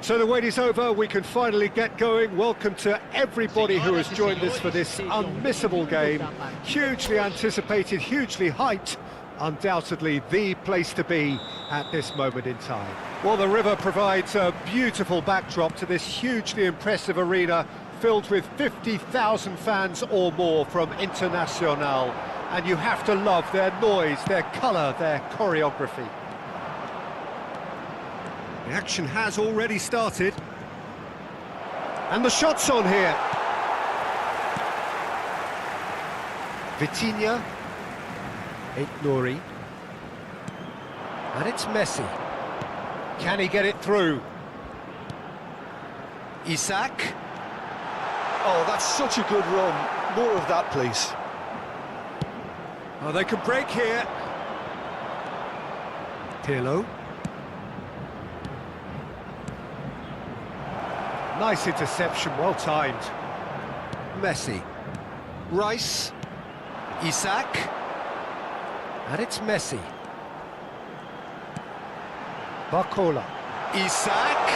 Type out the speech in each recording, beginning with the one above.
So the wait is over, we can finally get going. Welcome to everybody who has joined us for this unmissable game. Hugely anticipated, hugely hyped. Undoubtedly the place to be at this moment in time. Well, the river provides a beautiful backdrop to this hugely impressive arena filled with 50,000 fans or more from Internacional. And you have to love their noise, their colour, their choreography. The action has already started. And the shot's on here. Vitinha. Nouri. And it's Messi. Can he get it through? Isaac. Oh, that's such a good run. More of that, please. Oh, they can break here. Pirlo. Nice interception, well timed. Messi. Rice. Isaac. And it's Messi. Barcola. Isaac!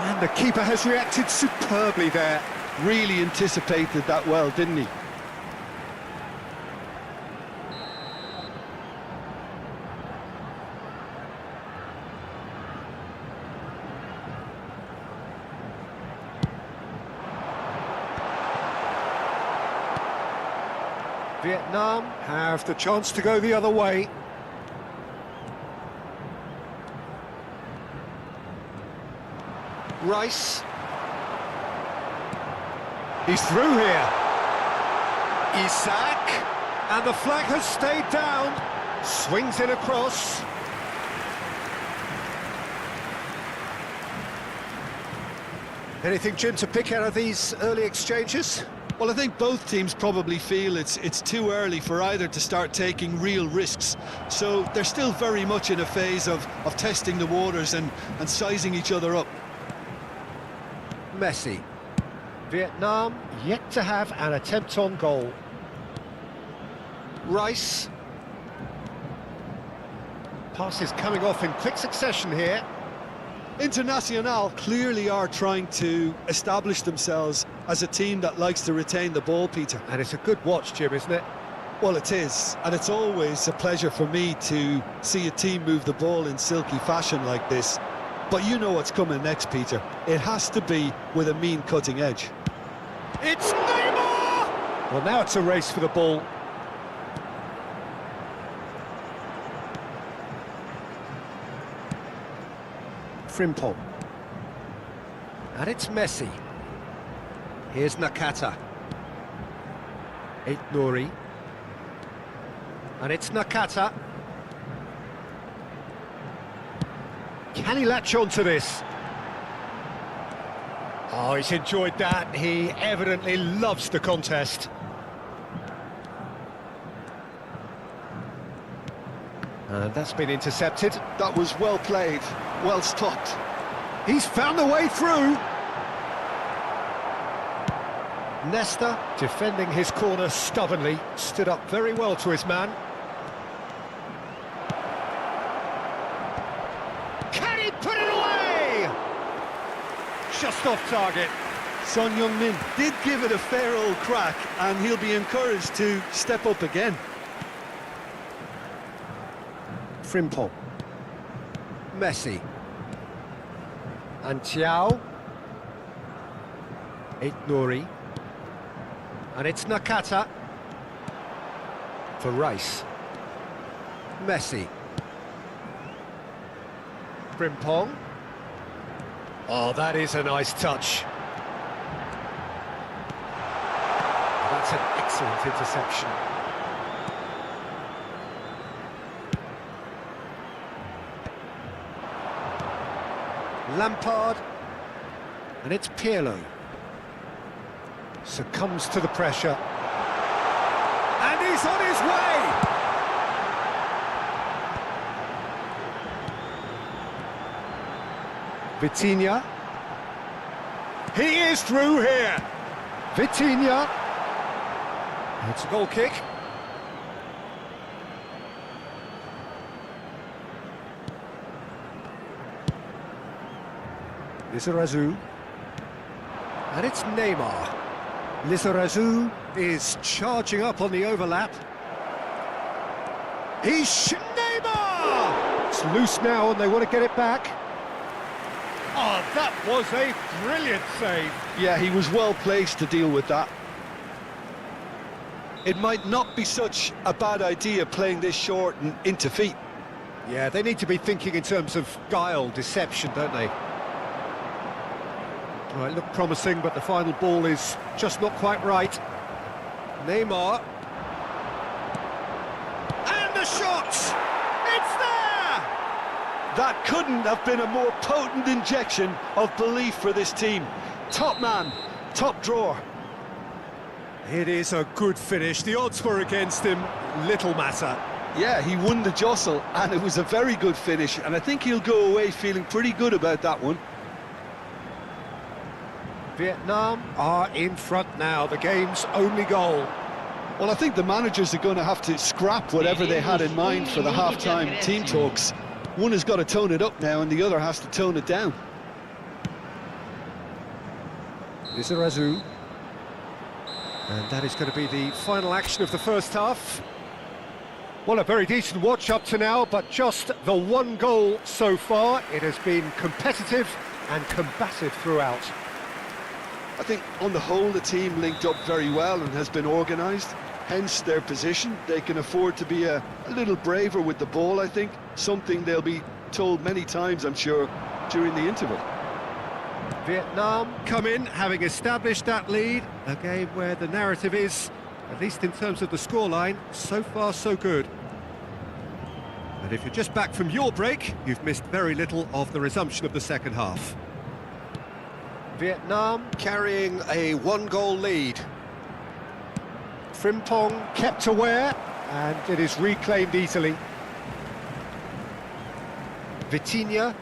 And the keeper has reacted superbly there. Really anticipated that well, didn't he? Vietnam have the chance to go the other way. Rice. He's through here. Isaac. And the flag has stayed down. Swings it across. Anything, Jim, to pick out of these early exchanges? Well, I think both teams probably feel it's too early for either to start taking real risks. So they're still very much in a phase of testing the waters and sizing each other up. Messi. Vietnam yet to have an attempt on goal. Rice. Passes coming off in quick succession here. Internacional clearly are trying to establish themselves as a team that likes to retain the ball, Peter. And it's a good watch, Jim, isn't it? Well, it is, and it's always a pleasure for me to see a team move the ball in silky fashion like this. But you know what's coming next, Peter. It has to be with a mean cutting edge. It's Neymar! Well, now it's a race for the ball. Frimpong. And it's Messi. Here's Nakata. Nouri. And it's Nakata. Can he latch on to this? Oh, he's enjoyed that. He evidently loves the contest. And that's been intercepted. That was well played, well stopped. He's found the way through. Nesta, defending his corner stubbornly, stood up very well to his man. Can he put it away? Just off target. Son Heung-min did give it a fair old crack, and he'll be encouraged to step up again. Frimpong. Messi. And Thiaw. Nouri. And it's Nakata. For Rice. Messi. Frimpong. Oh, that is a nice touch. That's an excellent interception. Lampard, and it's Pirlo. Succumbs to the pressure. And he's on his way! Vitinha. He is through here. Vitinha. It's a goal kick. Lizarazu. And it's Neymar. Lizarazu is charging up on the overlap. Neymar! It's loose now and they want to get it back. Oh, that was a brilliant save. Yeah, he was well placed to deal with that. It might not be such a bad idea playing this short and into feet. Yeah, they need to be thinking in terms of guile, deception, don't they? Well, it looked promising, but the final ball is just not quite right. Neymar. And the shot! It's there! That couldn't have been a more potent injection of belief for this team. Top man, top drawer. It is a good finish. The odds were against him, little matter. Yeah, he won the jostle, and it was a very good finish, and I think he'll go away feeling pretty good about that one. Vietnam are in front now, the game's only goal. Well, I think the managers are going to have to scrap whatever they had in mind for the half-time team talks. One has got to tone it up now, and the other has to tone it down. Lizarazu. And that is going to be the final action of the first half. Well, a very decent watch up to now, but just the one goal so far. It has been competitive and combative throughout. I think on the whole the team linked up very well and has been organised, hence their position. They can afford to be a little braver with the ball, I think, something they'll be told many times, I'm sure, during the interval. Vietnam come in, having established that lead, a game where the narrative is, at least in terms of the scoreline, so far so good. And if you're just back from your break, you've missed very little of the resumption of the second half. Vietnam carrying a one-goal lead. Frimpong kept aware, and it is reclaimed easily. Vitinha.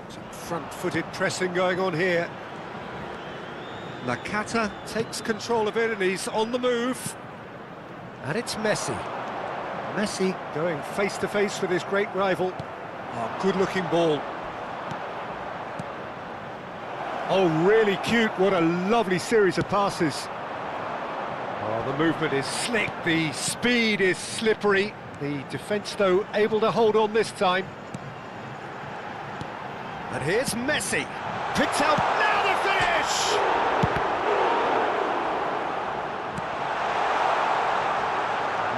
Some front-footed pressing going on here. Nakata takes control of it, and he's on the move. And it's Messi. Messi going face-to-face with his great rival. Oh, good-looking ball. Oh, really cute. What a lovely series of passes. Oh, the movement is slick, the speed is slippery. The defence, though, able to hold on this time. And here's Messi. Picked out, now the finish!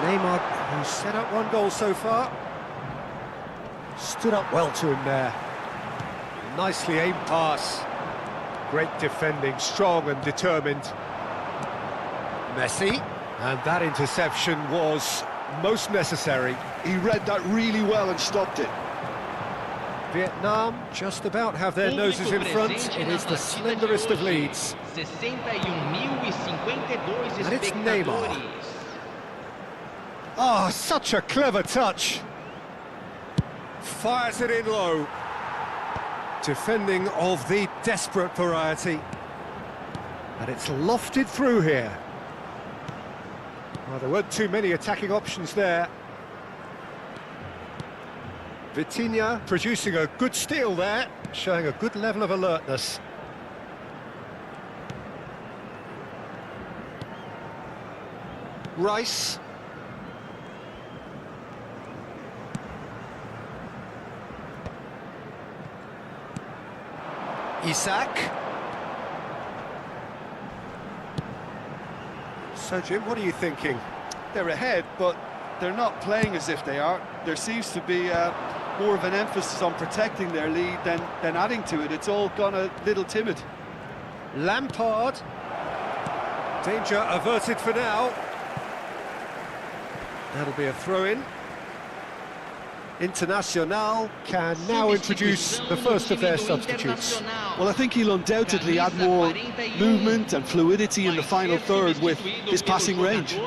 Neymar, who's set up one goal so far, stood up well to him there. Nicely aimed pass. Great defending, strong and determined. Messi, and that interception was most necessary. He read that really well and stopped it. Vietnam just about have their noses in front. It is the slenderest of leads. And it's Neymar. Oh, such a clever touch. Fires it in low. Defending of the desperate variety. And it's lofted through here. Well, there weren't too many attacking options there. Vitinha producing a good steal there, showing a good level of alertness. Rice. Isak. So, Jim, what are you thinking? They're ahead, but they're not playing as if they are. There seems to be more of an emphasis on protecting their lead than adding to it. It's all gone a little timid. Lampard. Danger averted for now. That'll be a throw-in. Internacional can now introduce the first of their substitutes. Well, I think he'll undoubtedly add more movement and fluidity in the final third with his passing range.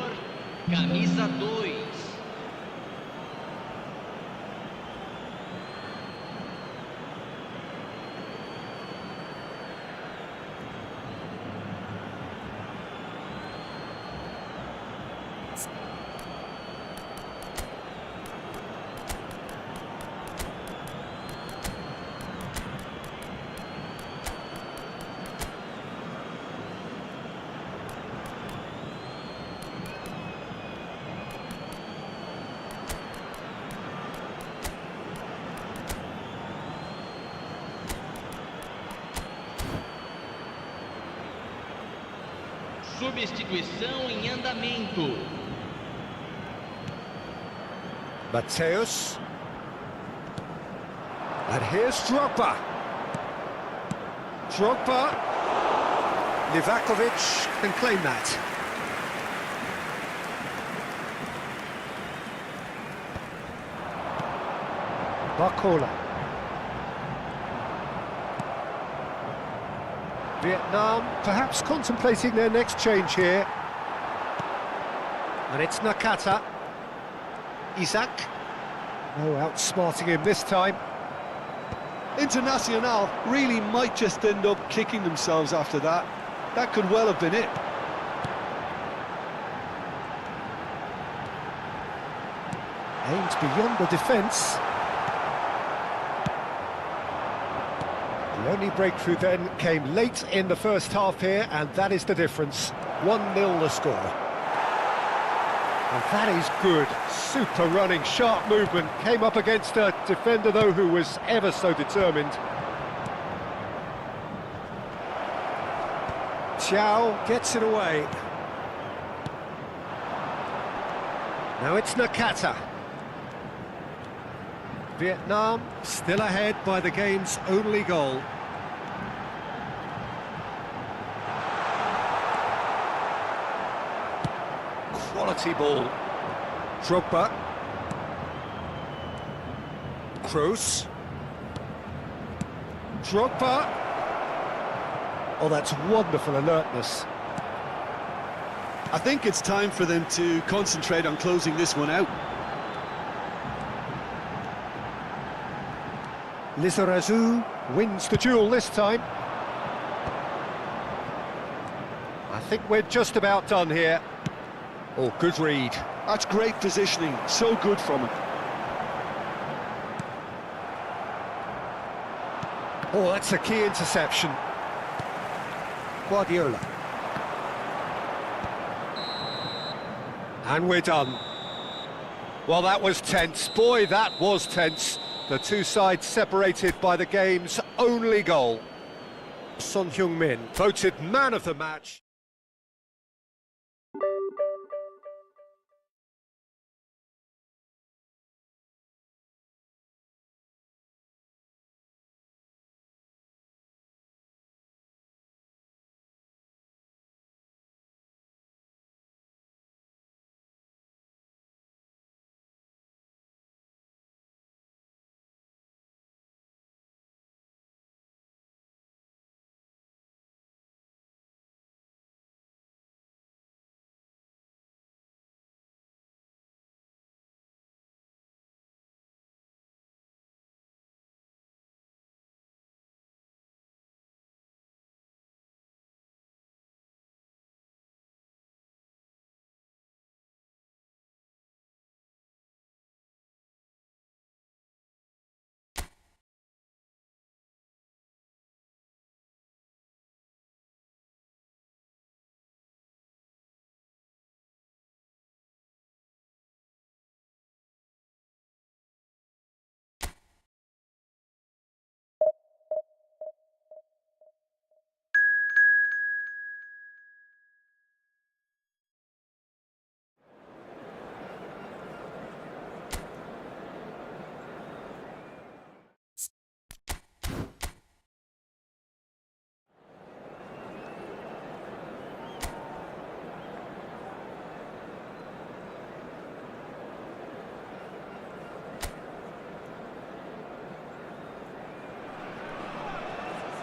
Substituição em andamento. Mateus. And here's Drogba. Drogba. Livakovic can claim that. Barcola. Vietnam perhaps contemplating their next change here. And it's Nakata. Isaac. No outsmarting him this time. Internacional really might just end up kicking themselves after that. That could well have been it. Aimed beyond the defence. The only breakthrough then came late in the first half here, and that is the difference. 1-0 the score. And that is good. Super running, sharp movement. Came up against a defender, though, who was ever so determined. Chow gets it away. Now it's Nakata. Vietnam still ahead by the game's only goal. Quality ball. Drogba. Kroos. Drogba. Oh, that's wonderful alertness. I think it's time for them to concentrate on closing this one out. Lizarazu wins the duel this time. I think we're just about done here. Oh, good read. That's great positioning, so good from him. Oh, that's a key interception. Guardiola. And we're done. Well, that was tense. Boy, that was tense. The two sides separated by the game's only goal. Son Heung-min voted man of the match.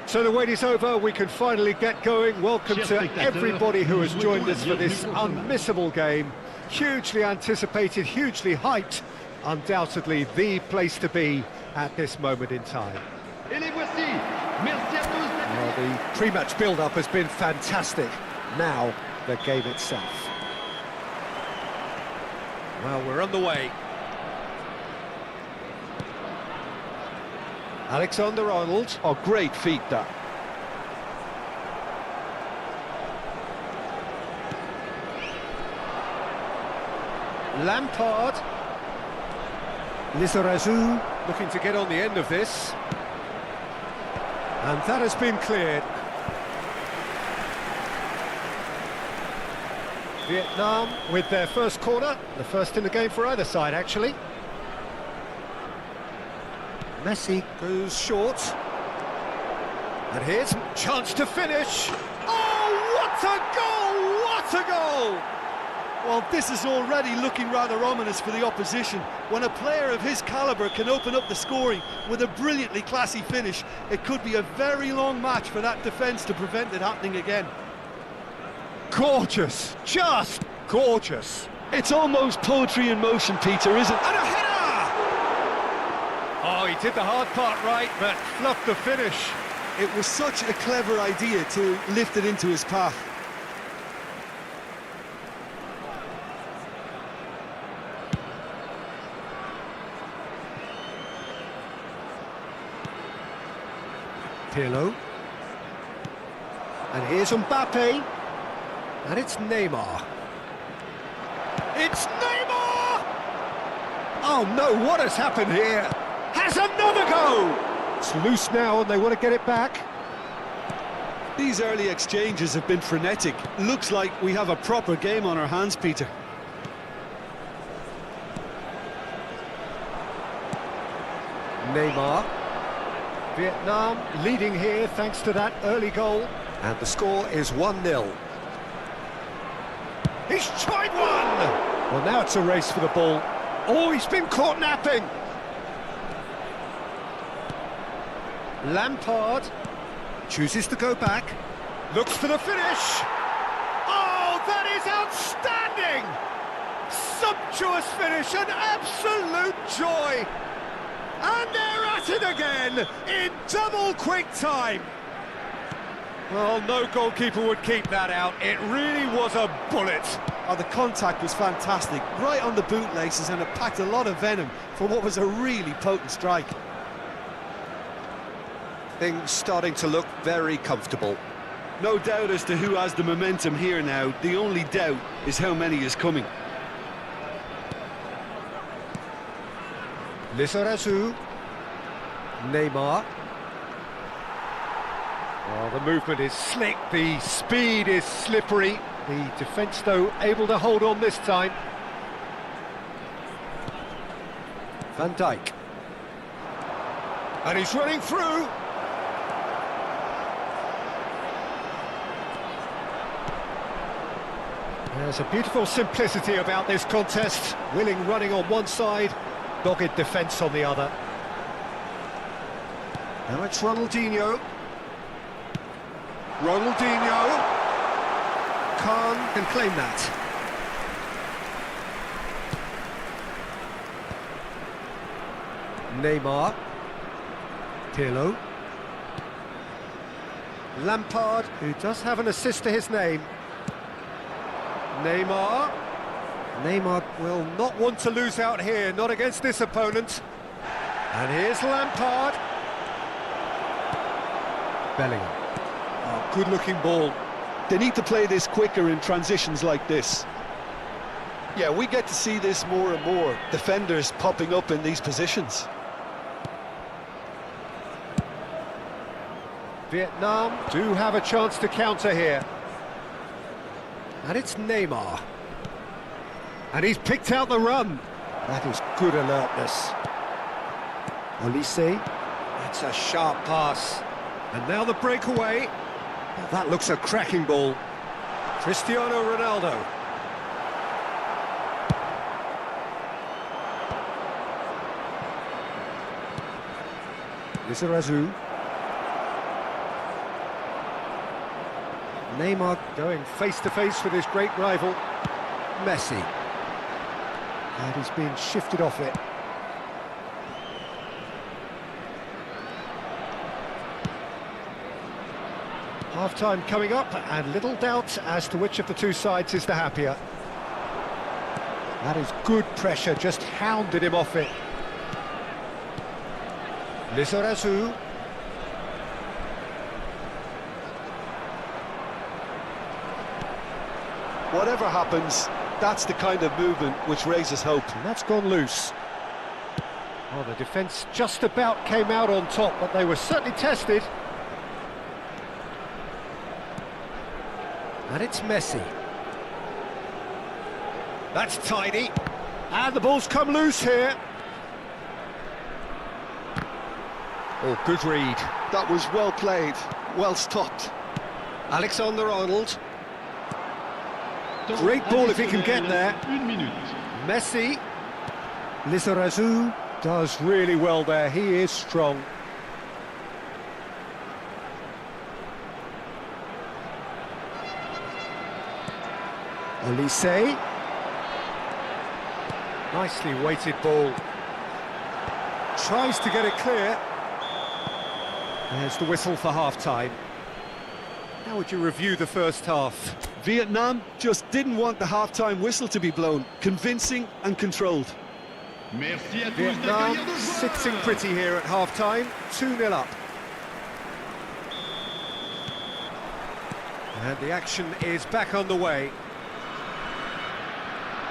So the wait is over, we can finally get going. Welcome to everybody who has joined us for this unmissable game. Hugely anticipated, hugely hyped. Undoubtedly the place to be at this moment in time. Well, the pre-match build-up has been fantastic. Now, the game itself. Well, we're on the way. Alexander-Arnold. Oh, great feat, that. Lampard. Lizarazu looking to get on the end of this. And that has been cleared. Vietnam with their first corner, the first in the game for either side, actually. Messi goes short. And here's a chance to finish. Oh, what a goal! What a goal! Well, this is already looking rather ominous for the opposition. When a player of his calibre can open up the scoring with a brilliantly classy finish, it could be a very long match for that defence to prevent it happening again. Gorgeous, just gorgeous. It's almost poetry in motion, Peter, isn't it? And a header! Oh, he did the hard part right, but fluffed the finish. It was such a clever idea to lift it into his path. Pirlo. And here's Mbappe. And it's Neymar. It's Neymar! Oh no, what has happened here? Has another go! It's loose now and they want to get it back. These early exchanges have been frenetic. Looks like we have a proper game on our hands, Peter. Neymar. Vietnam leading here thanks to that early goal. And the score is 1-0. He's tried one! Well, now it's a race for the ball. Oh, he's been caught napping! Lampard chooses to go back. Looks for the finish! Oh, that is outstanding! Sumptuous finish, an absolute joy! And they're at it again, in double quick time! Well, no goalkeeper would keep that out. It really was a bullet. Oh, the contact was fantastic, right on the bootlaces, and it packed a lot of venom for what was a really potent strike. Things starting to look very comfortable. No doubt as to who has the momentum here now. The only doubt is how many is coming. Lizarazu. Neymar. Well, the movement is slick, the speed is slippery. The defence, though, able to hold on this time. Van Dijk. And he's running through. There's a beautiful simplicity about this contest. Willing running on one side, dogged defence on the other. Now it's Ronaldinho. Ronaldinho. Khan can claim that. Neymar. Pirlo. Lampard, who does have an assist to his name. Neymar. Neymar will not want to lose out here, not against this opponent. And here's Lampard. Bellingham. Oh, good-looking ball. They need to play this quicker in transitions like this. Yeah, we get to see this more and more. Defenders popping up in these positions. Vietnam do have a chance to counter here. And it's Neymar. And he's picked out the run. That is good alertness. Olise. That's a sharp pass. And now the breakaway. Well, that looks a cracking ball. Cristiano Ronaldo. Lizarazu. Neymar going face-to-face with his great rival, Messi. And he's being shifted off it. Half-time coming up, and little doubt as to which of the two sides is the happier. That is good pressure, just hounded him off it. Lizarazu. Whatever happens, that's the kind of movement which raises hope. And that's gone loose. Oh, the defence just about came out on top, but they were certainly tested. And it's Messi. That's tidy. And the ball's come loose here. Oh, good read. That was well played, well stopped. Alexander-Arnold. Great ball if he can get there. Messi. Lizarazu does really well there. He is strong. Olise. Nicely weighted ball. Tries to get it clear. There's the whistle for half-time. How would you review the first half? Vietnam just didn't want the half-time whistle to be blown. Convincing and controlled. Vietnam sitting pretty here at half-time. 2-0 up. And the action is back on the way.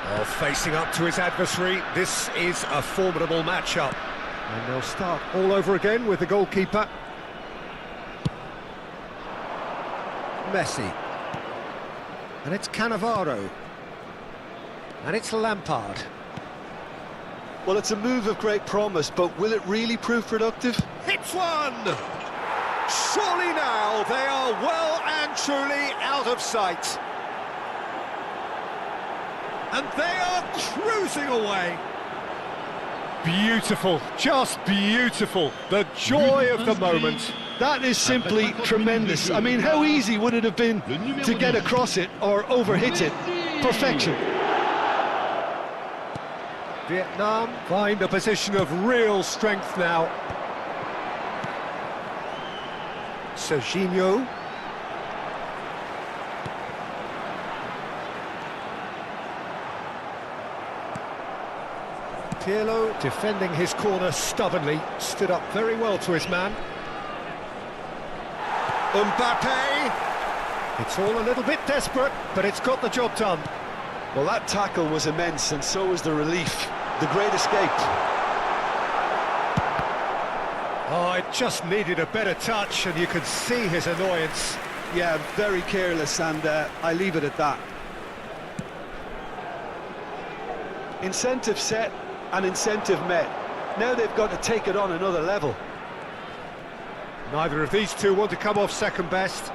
Oh, facing up to his adversary. This is a formidable matchup. And they'll start all over again with the goalkeeper. Messi. And it's Cannavaro. And it's Lampard. Well, it's a move of great promise, but will it really prove productive? Hits one! Surely now they are well and truly out of sight. And they are cruising away. Beautiful, just beautiful. The joy of the moment. That is simply tremendous. I mean, how easy would it have been to get across it or overhit it? Perfection. Vietnam find a position of real strength now. Serginho. Pirlo defending his corner stubbornly, stood up very well to his man. Mbappe! It's all a little bit desperate, but it's got the job done. Well, that tackle was immense, and so was the relief. The great escape. Oh, it just needed a better touch, and you could see his annoyance. Yeah, very careless, and I leave it at that. Incentive set and incentive met. Now they've got to take it on another level. Neither of these two want to come off second best.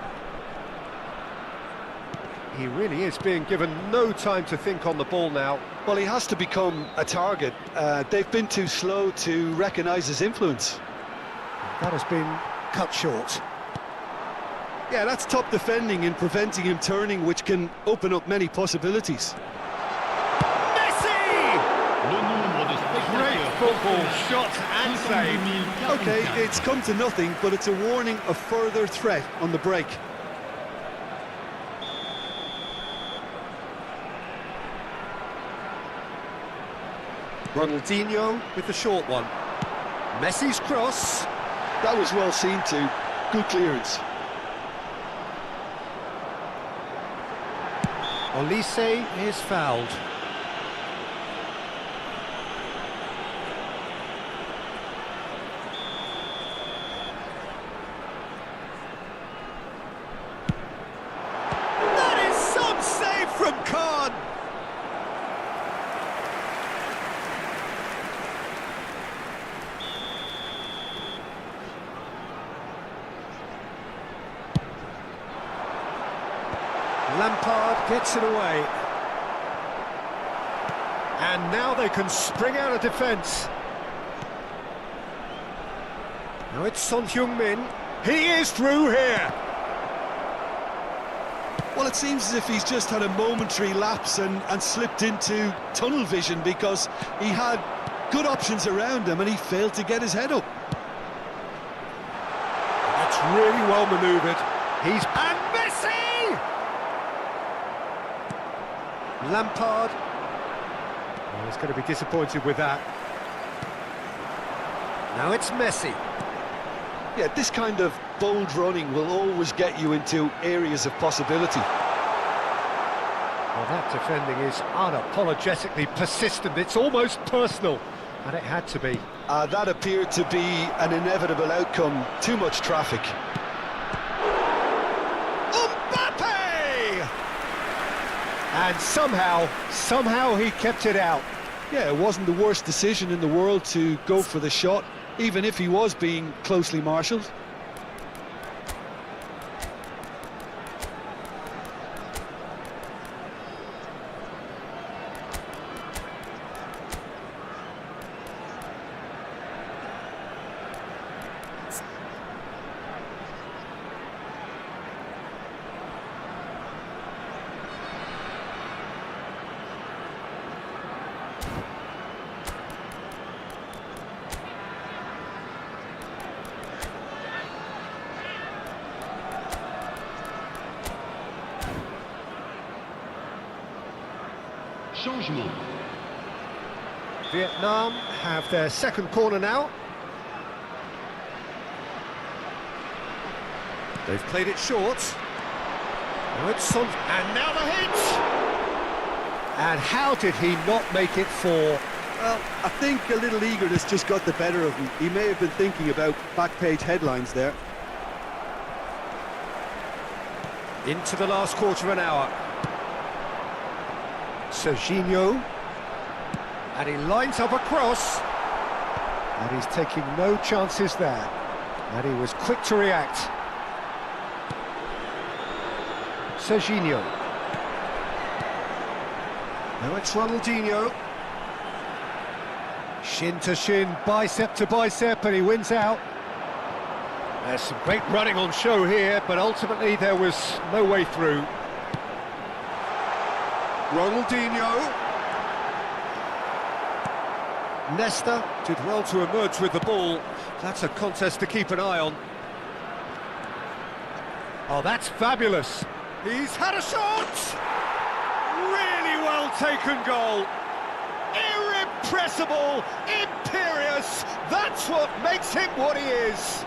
He really is being given no time to think on the ball now. Well, he has to become a target. They've been too slow to recognise his influence. That has been cut short. Yeah, that's top defending and preventing him turning, which can open up many possibilities. Great football shot and save. OK, it's come to nothing, but it's a warning of further threat on the break. Ronaldinho with the short one. Messi's cross. That was well seen too. Good clearance. Olise is fouled. That is some save from Khan. Lampard gets it away. And now they can spring out of defence. Now it's Son Heung-min. He is through here. Well, it seems as if he's just had a momentary lapse and slipped into tunnel vision, because he had good options around him and he failed to get his head up. That's really well manoeuvred. And Messi! Lampard. Oh, he's going to be disappointed with that. Now it's Messi. Yeah, this kind of bold running will always get you into areas of possibility. Well, that defending is unapologetically persistent. It's almost personal, and it had to be. That appeared to be an inevitable outcome. Too much traffic. Mbappe! And somehow he kept it out. Yeah, it wasn't the worst decision in the world to go for the shot, even if he was being closely marshalled. Changement. Vietnam have their second corner now. They've played it short. Now it's Son, and now the hit! And how did he not make it four? Well, I think a little eagerness just got the better of him. He may have been thinking about back-page headlines there. Into the last quarter of an hour. Serginho, and he lines up a cross, and he's taking no chances there, and he was quick to react. Serginho, now it's Ronaldinho, shin to shin, bicep to bicep, and he wins out. There's some great running on show here, but ultimately there was no way through. Ronaldinho. Nesta did well to emerge with the ball. That's a contest to keep an eye on. Oh, that's fabulous. He's had a shot! Really well taken goal. Irrepressible, imperious. That's what makes him what he is.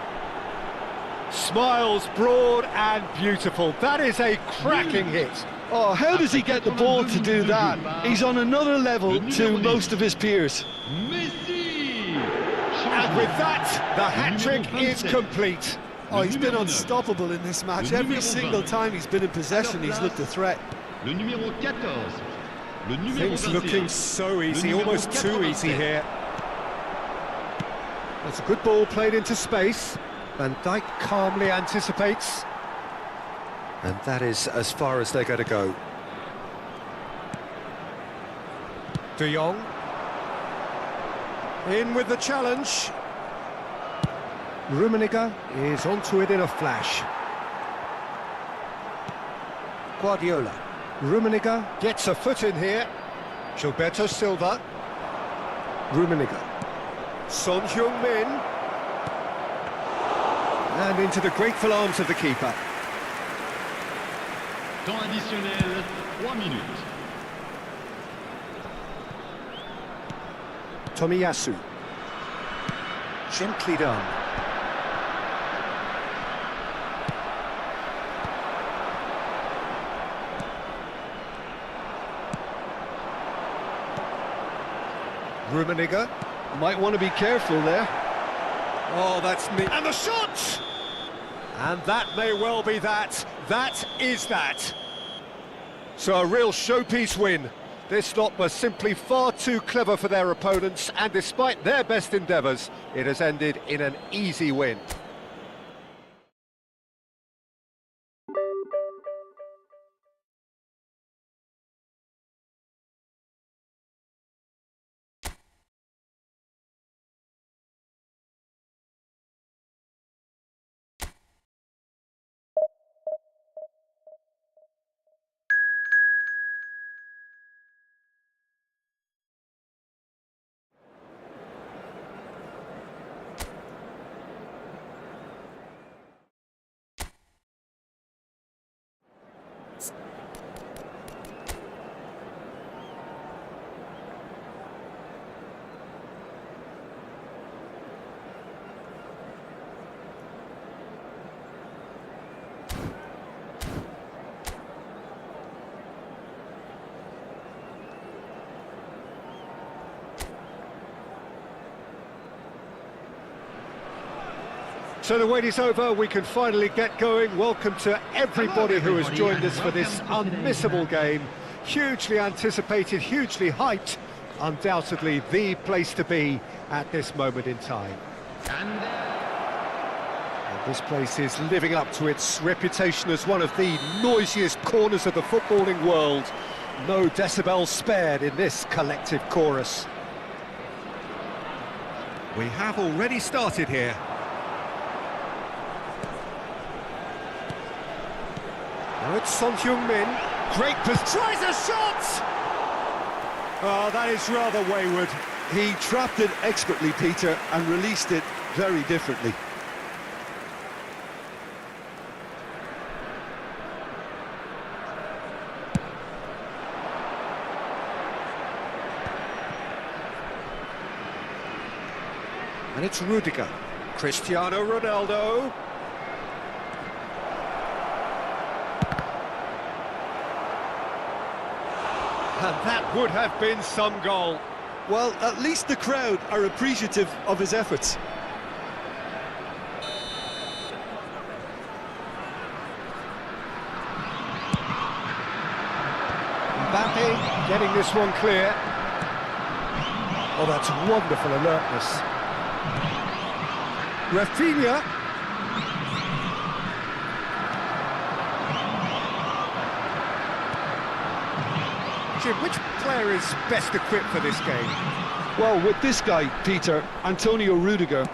Smiles broad and beautiful. That is a cracking hit. Oh, how does he get the ball to do that? He's on another level to most of his peers. And with that, the hat-trick is complete. Oh, he's been unstoppable in this match. Every single time he's been in possession, he's looked a threat. Things looking so easy, almost too easy here. That's a good ball played into space. Van Dijk calmly anticipates. And that is as far as they're going to go. De Jong. In with the challenge. Rummenigge is onto it in a flash. Guardiola. Rummenigge gets a foot in here. Gilberto Silva. Rummenigge. Son Heung-min. And into the grateful arms of the keeper. Temps additionnel, 3 minutes. Tomiyasu. Gently done. Rummenigge Might want to be careful there. Oh, that's neat. And the shot! And that may well be that. That is that. So a real showpiece win. This lot was simply far too clever for their opponents, and despite their best endeavours, it has ended in an easy win. So the wait is over, we can finally get going. Welcome to everybody who has joined us for this unmissable game. Hugely anticipated, hugely hyped. Undoubtedly the place to be at this moment in time. And This place is living up to its reputation as one of the noisiest corners of the footballing world. No decibels spared in this collective chorus. We have already started here. Now it's Son Heung-min. Great pass. Tries a shot! Oh, that is rather wayward. He trapped it expertly, Peter, and released it very differently. And it's Rudiger. Cristiano Ronaldo. And that would have been some goal. Well, at least the crowd are appreciative of his efforts. Mbappe getting this one clear. Oh, that's wonderful alertness. Rafinha. Jim, which player is best equipped for this game? Well, with this guy, Peter, Antonio Rudiger,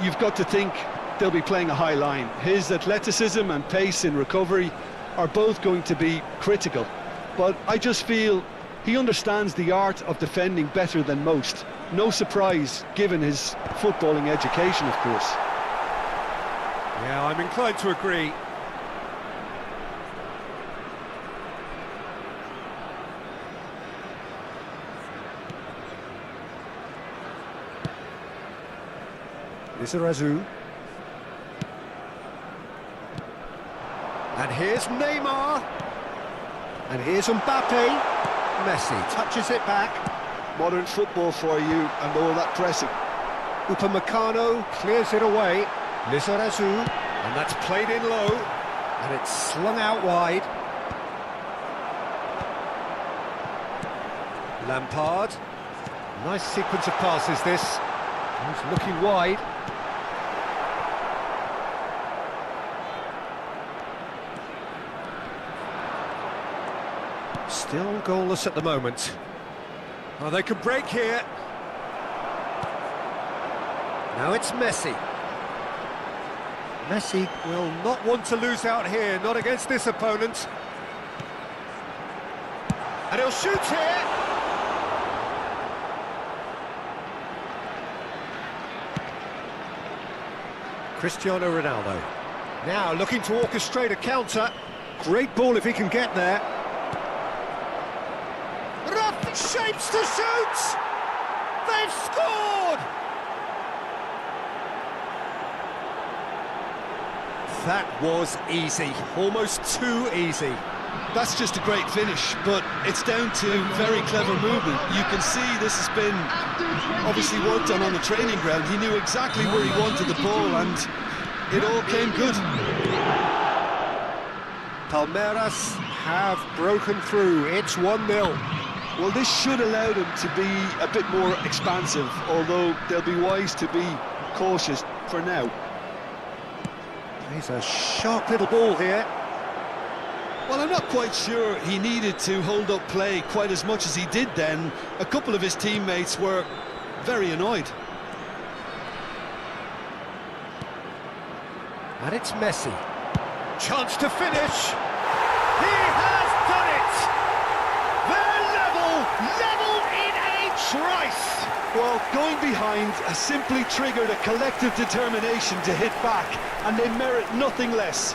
you've got to think they'll be playing a high line. His athleticism and pace in recovery are both going to be critical. But I just feel he understands the art of defending better than most. No surprise, given his footballing education, of course. Yeah, I'm inclined to agree. Lizarazu. And here's Neymar. And here's Mbappe. Messi touches it back. Modern football for you and all that pressing. Upamecano clears it away. Lizarazu. And that's played in low. And it's slung out wide. Lampard. Nice sequence of passes this. He's looking wide. Still goalless at the moment. Oh, they could break here. Now it's Messi. Messi will not want to lose out here, not against this opponent. And he'll shoot here. Cristiano Ronaldo. Now looking to orchestrate a counter. Great ball if he can get there. Rough shapes to shoot! They've scored! That was easy, almost too easy. That's just a great finish, but it's down to very clever movement. You can see this has been obviously worked on the training ground. He knew exactly where he wanted the ball and it all came good. Palmeiras have broken through, it's 1-0. Well, this should allow them to be a bit more expansive, although they'll be wise to be cautious for now. He's a sharp little ball here. Well, I'm not quite sure he needed to hold up play quite as much as he did then. A couple of his teammates were very annoyed. And it's Messi. Chance to finish. He has done it! They're level in a trice. Well, going behind has simply triggered a collective determination to hit back, and they merit nothing less.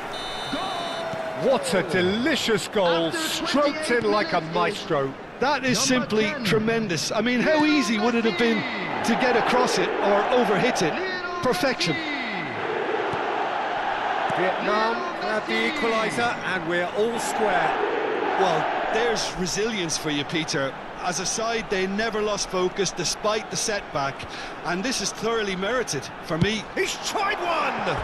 What a delicious goal, stroked in like a maestro. That is simply tremendous. I mean, how easy would it have been to get across it or overhit it? Perfection. Vietnam grab the equaliser and we're all square. Well, there's resilience for you, Peter. As a side, they never lost focus despite the setback, and this is thoroughly merited for me. He's tried one!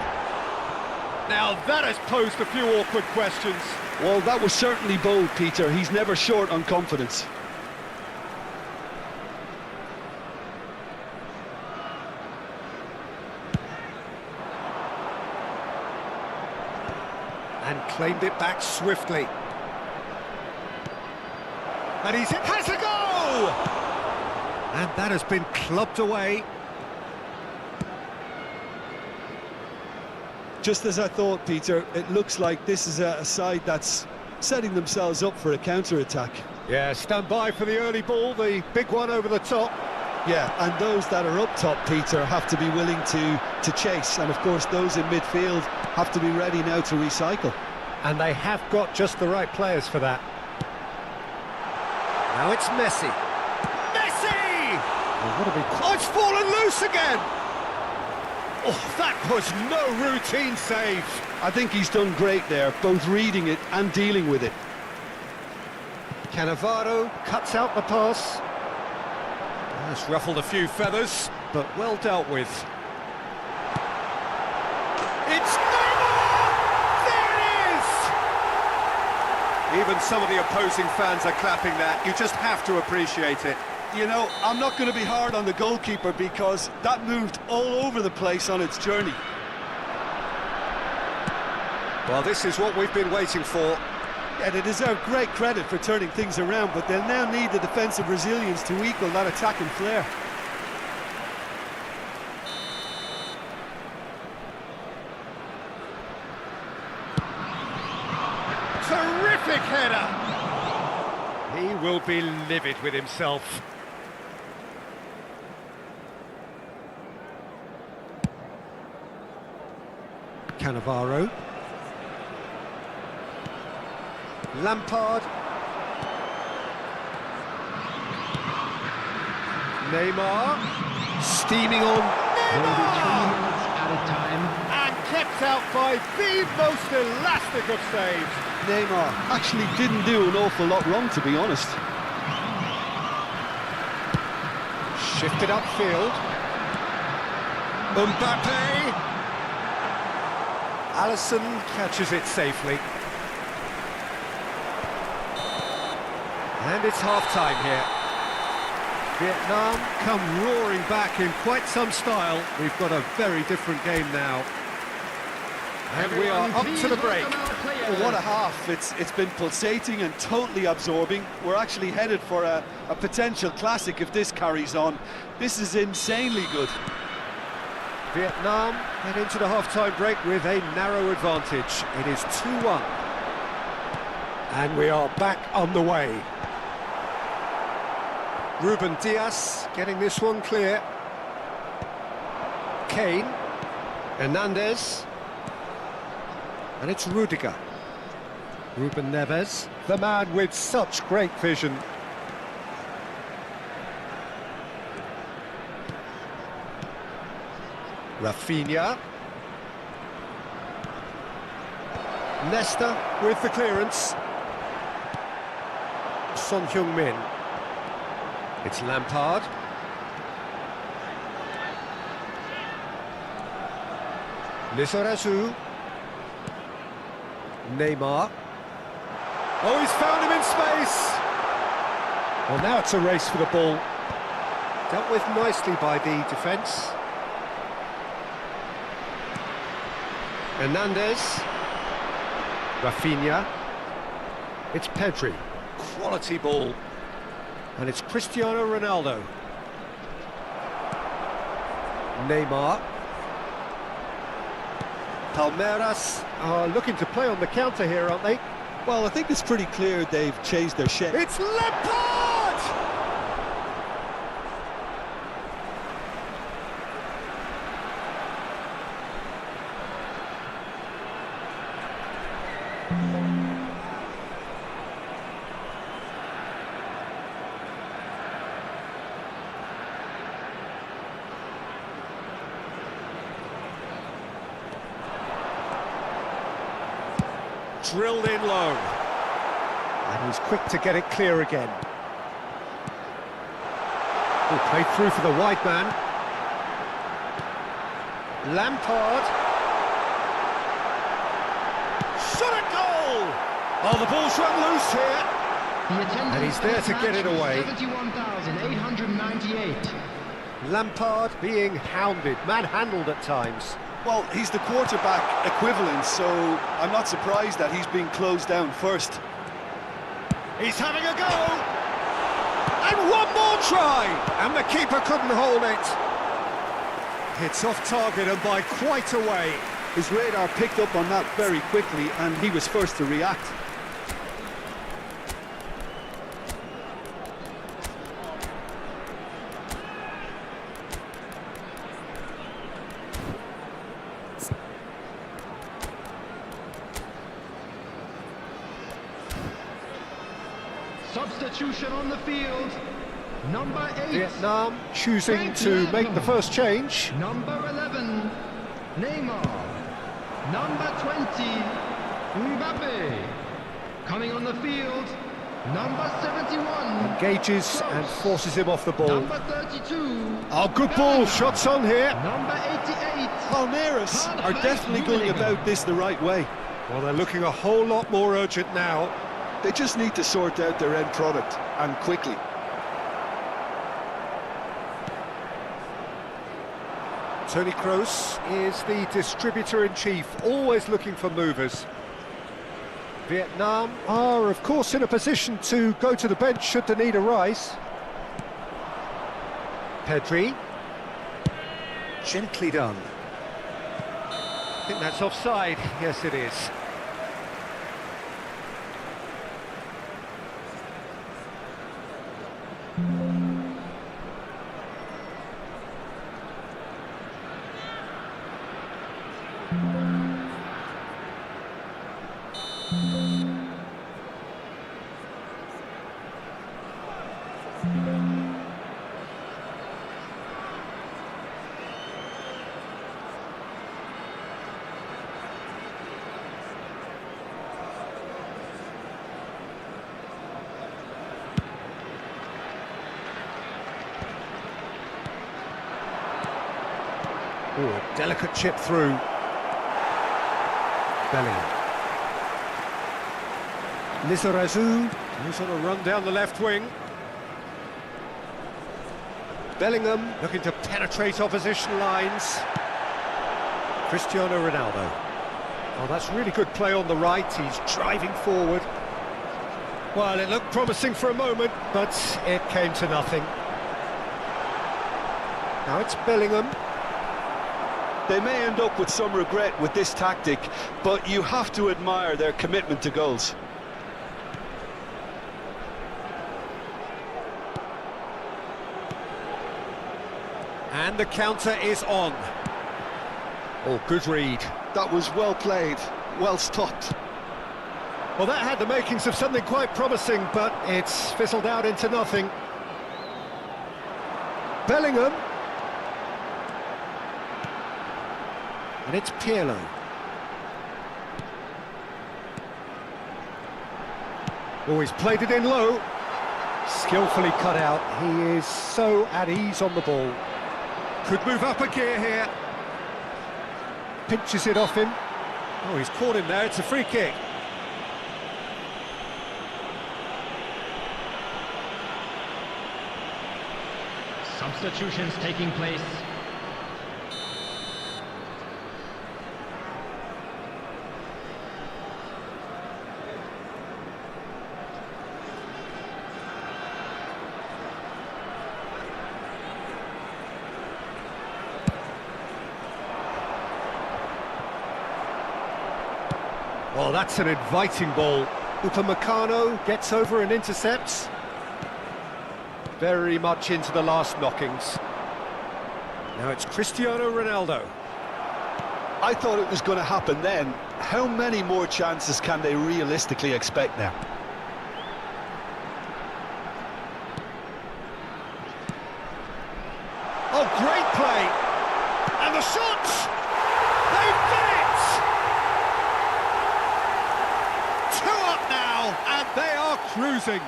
Now that has posed a few awkward questions. Well, that was certainly bold, Peter. He's never short on confidence. And claimed it back swiftly. And has a go! And that has been clubbed away. Just as I thought, Peter, it looks like this is a side that's setting themselves up for a counter-attack. Yeah, stand by for the early ball, the big one over the top. Yeah, and those that are up top, Peter, have to be willing to chase. And, of course, those in midfield have to be ready now to recycle. And they have got just the right players for that. Now it's Messi. Messi! Oh, it's fallen loose again! Oh, that was no routine save. I think he's done great there, both reading it and dealing with it. Cannavaro cuts out the pass. That's ruffled a few feathers, but well dealt with. It's Neymar! There it is! Even some of the opposing fans are clapping that. You just have to appreciate it. You know, I'm not going to be hard on the goalkeeper because that moved all over the place on its journey. Well, this is what we've been waiting for. Yeah, they deserve great credit for turning things around, but they'll now need the defensive resilience to equal that attacking flair. Terrific header! He will be livid with himself. Cannavaro. Lampard. Neymar. Steaming on. Neymar! At a time. And kept out by the most elastic of saves. Neymar actually didn't do an awful lot wrong, to be honest. Shifted upfield. Mbappe. Alisson catches it safely. And it's half-time here. Vietnam come roaring back in quite some style. We've got a very different game now. And we are up to the break. Well, what a half. It's been pulsating and totally absorbing. We're actually headed for a potential classic if this carries on. This is insanely good. Vietnam head into the half-time break with a narrow advantage. It is 2-1. And we are back on the way. Ruben Dias getting this one clear. Kane. Hernandez. And it's Rudiger. Ruben Neves, the man with such great vision. Rafinha. Nesta with the clearance. Son Heung-min. It's Lampard. Lizarazu. Neymar. Oh, he's found him in space! Well, now it's a race for the ball. Dealt with nicely by the defence. Hernandez. Rafinha. It's Pedri. Quality ball. And it's Cristiano Ronaldo. Neymar. Palmeiras are looking to play on the counter here, aren't they? Well, I think it's pretty clear they've changed their shape. It's Lampard! Drilled in low. And he's quick to get it clear again. Oh, played through for the wide man. Lampard. Oh, the ball's run loose here. And he's there to get it away. 71,898. Lampard being hounded, manhandled at times. Well, he's the quarterback equivalent, so I'm not surprised that he's being closed down first. He's having a go! And one more try! And the keeper couldn't hold it. It's off target and by quite a way. His radar picked up on that very quickly, and he was first to react. Substitution on the field. Number 8. Vietnam choosing to make the first change. Number 11. Neymar. Number 20. Mbappe. Coming on the field. Number 71. Engages and forces him off the ball. Number 32. Oh, good ball. Shots on here. Number 88. Palmeiras are definitely going about this the right way. Well, they're looking a whole lot more urgent now. They just need to sort out their end product, and quickly. Toni Kroos is the distributor-in-chief, always looking for movers. Vietnam are, of course, in a position to go to the bench should the need arise. Pedri. Gently done. I think that's offside. Yes, it is. Oh, delicate chip through. Bellingham. Lizarazu, who's on a run down the left wing. Bellingham looking to penetrate opposition lines. Cristiano Ronaldo. Oh, that's really good play on the right. He's driving forward. Well, it looked promising for a moment, but it came to nothing. Now it's Bellingham. They may end up with some regret with this tactic, but you have to admire their commitment to goals. And the counter is on. Oh, good read. That was well played, well stopped. Well, that had the makings of something quite promising, but it's fizzled out into nothing. Bellingham. And it's Pirlo. Oh, he's played it in low. Skillfully cut out. He is so at ease on the ball. Could move up a gear here. Pinches it off him. Oh, he's caught him there. It's a free kick. Substitutions taking place. Well, that's an inviting ball. Upamecano gets over and intercepts. Very much into the last knockings. Now it's Cristiano Ronaldo. I thought it was going to happen then. How many more chances can they realistically expect now? Oh, great play! And the shot! They've done it! 2 up now, and they are cruising.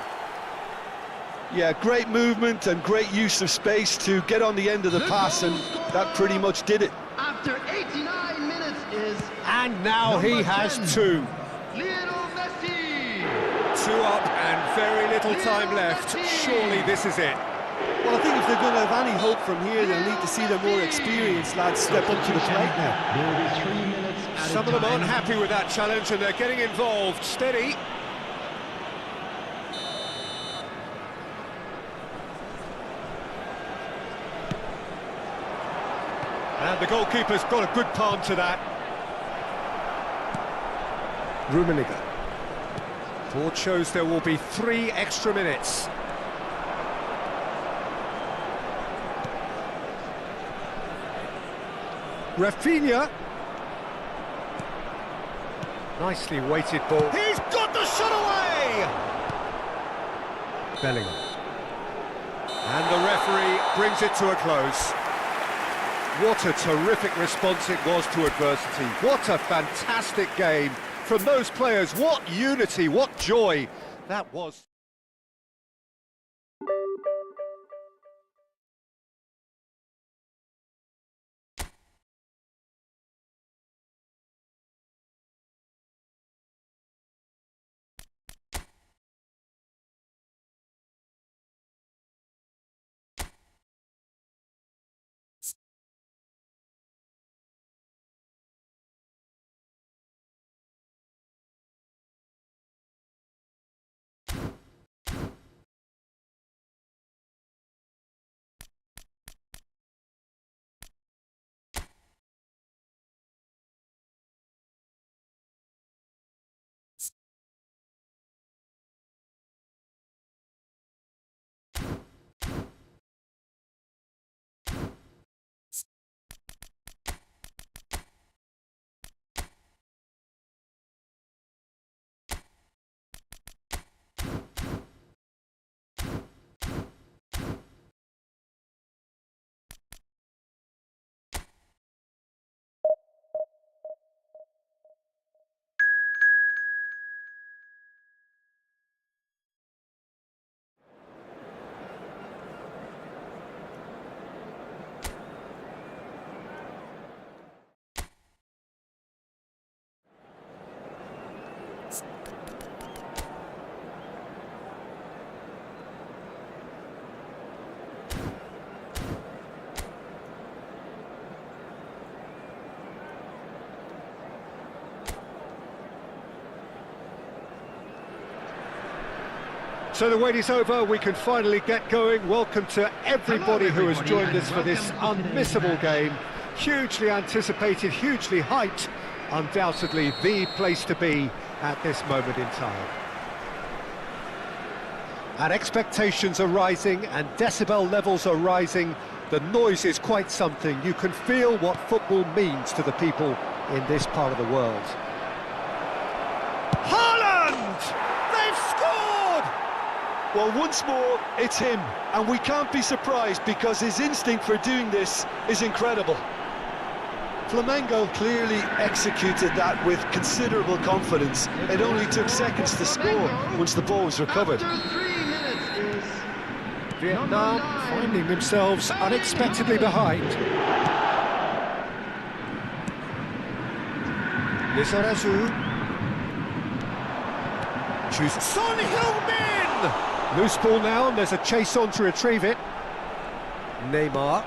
Yeah, great movement and great use of space to get on the end of the pass, and that pretty much did it. After 89 minutes is... And now he has 2. Lionel Messi! Two up and very little time left. Surely this is it. Well, I think if they're going to have any hope from here, they'll need to see their more experienced lads step up to the plate now. There will be 3 minutes added Some of them aren't time. happy with that challenge and they're getting involved. Steady. And the goalkeeper's got a good palm to that. Rummenigge. Board shows there will be 3 extra minutes. Rafinha. Nicely weighted ball. He's got the shot away! Bellingham. And the referee brings it to a close. What a terrific response it was to adversity. What a fantastic game from those players. What unity, what joy that was. So the wait is over, we can finally get going. Welcome to everybody who has joined us for this unmissable game. Hugely anticipated, hugely hyped. Undoubtedly the place to be at this moment in time. And expectations are rising and decibel levels are rising. The noise is quite something. You can feel what football means to the people in this part of the world. Haaland! They've scored! Well, once more, it's him, and we can't be surprised because his instinct for doing this is incredible. Flamengo clearly executed that with considerable confidence. It only took seconds to score once the ball was recovered. After 3 minutes is Vietnam finding themselves unexpectedly behind. Lizarazu. Chooses Son Heung-min! Loose ball now, and there's a chase on to retrieve it. Neymar.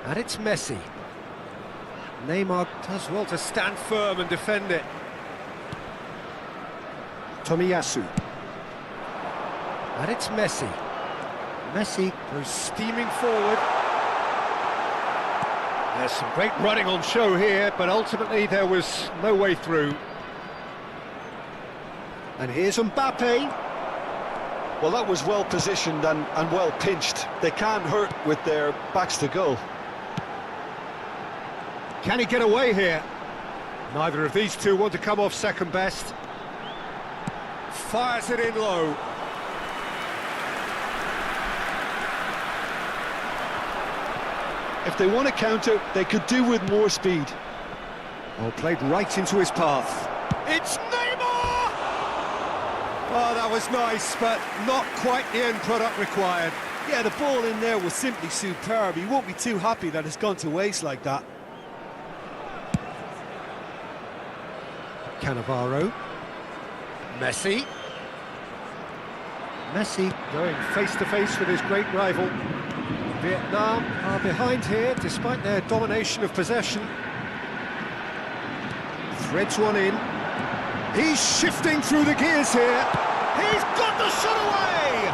And it's Messi. Neymar does well to stand firm and defend it. Tomiyasu. And it's Messi. Messi goes steaming forward. There's some great running on show here, but ultimately there was no way through. And here's Mbappe. Well, that was well positioned and well pinched. They can't hurt with their backs to goal. Can he get away here? Neither of these two want to come off second best. Fires it in low. If they want to counter, they could do with more speed. Oh, played right into his path. It's Neymar! Oh, that was nice, but not quite the end product required. Yeah, the ball in there was simply superb. He won't be too happy that it's gone to waste like that. Cannavaro. Messi. Messi going face-to-face with his great rival. Vietnam are behind here, despite their domination of possession. Threads one in. He's shifting through the gears here. He's got the shot away!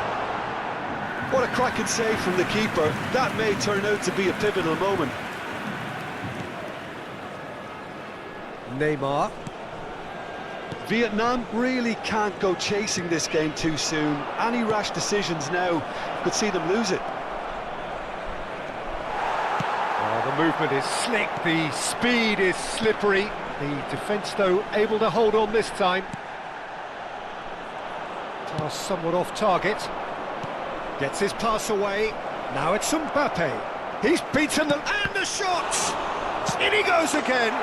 What a cracking save from the keeper. That may turn out to be a pivotal moment. Neymar. Vietnam really can't go chasing this game too soon. Any rash decisions now could see them lose it. Oh, the movement is slick, the speed is slippery. The defence, though, able to hold on this time. Pass somewhat off target. Gets his pass away. Now it's Mbappe. He's beaten them, and the shot! In he goes again.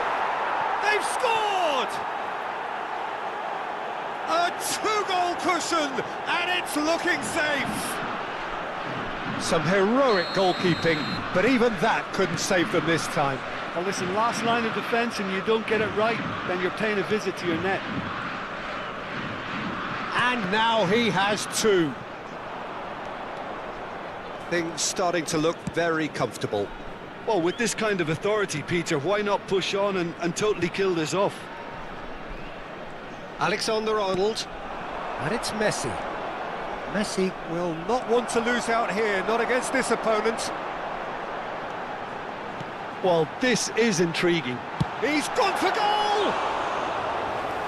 They've scored! A two-goal cushion, and it's looking safe. Some heroic goalkeeping, but even that couldn't save them this time. Well, listen, last line of defence and you don't get it right, then you're paying a visit to your net. And now he has two. Things starting to look very comfortable. Well, with this kind of authority, Peter, why not push on and totally kill this off? Alexander-Arnold, and it's Messi. Messi will not want to lose out here, not against this opponent. Well, this is intriguing. He's gone for goal!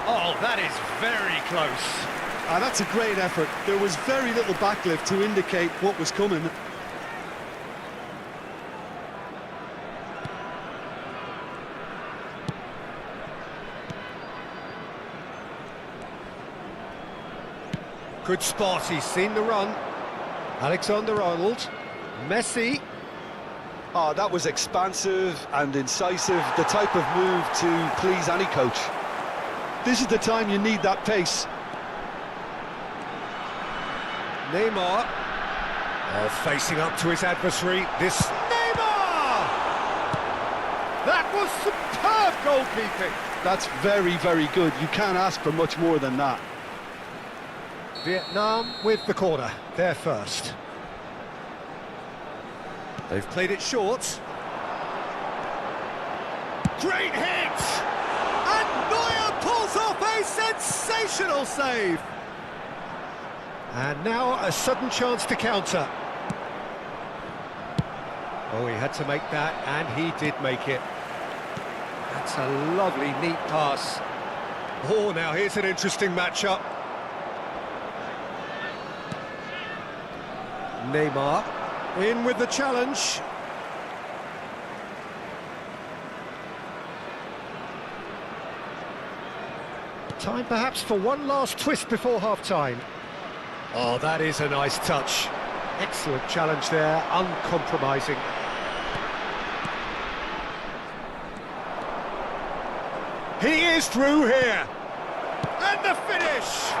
Oh, that is very close. That's a great effort. There was very little backlift to indicate what was coming. Good spot, he's seen the run. Alexander-Arnold, Messi. Oh, that was expansive and incisive, the type of move to please any coach. This is the time you need that pace. Neymar. Oh, facing up to his adversary. This Neymar! That was superb goalkeeping. That's very, very good. You can't ask for much more than that. Vietnam with the corner, they're first. They've played it short. Great hit! And Neuer pulls off a sensational save! And now a sudden chance to counter. Oh, he had to make that, and he did make it. That's a lovely, neat pass. Oh, now here's an interesting matchup. Neymar, in with the challenge. Time perhaps for one last twist before half-time. Oh, that is a nice touch. Excellent challenge there, uncompromising. He is through here. And the finish!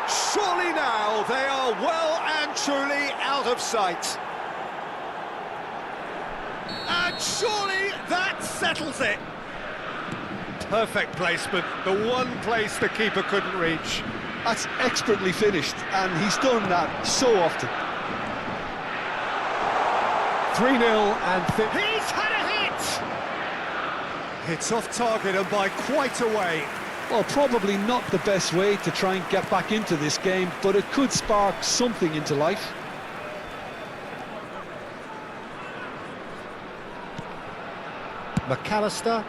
Surely now they are well and truly out of sight. And surely that settles it. Perfect placement, the one place the keeper couldn't reach. That's expertly finished, and he's done that so often. 3-0 and he's had a hit! It's off target and by quite a way. Well, probably not the best way to try and get back into this game, but it could spark something into life. McAllister.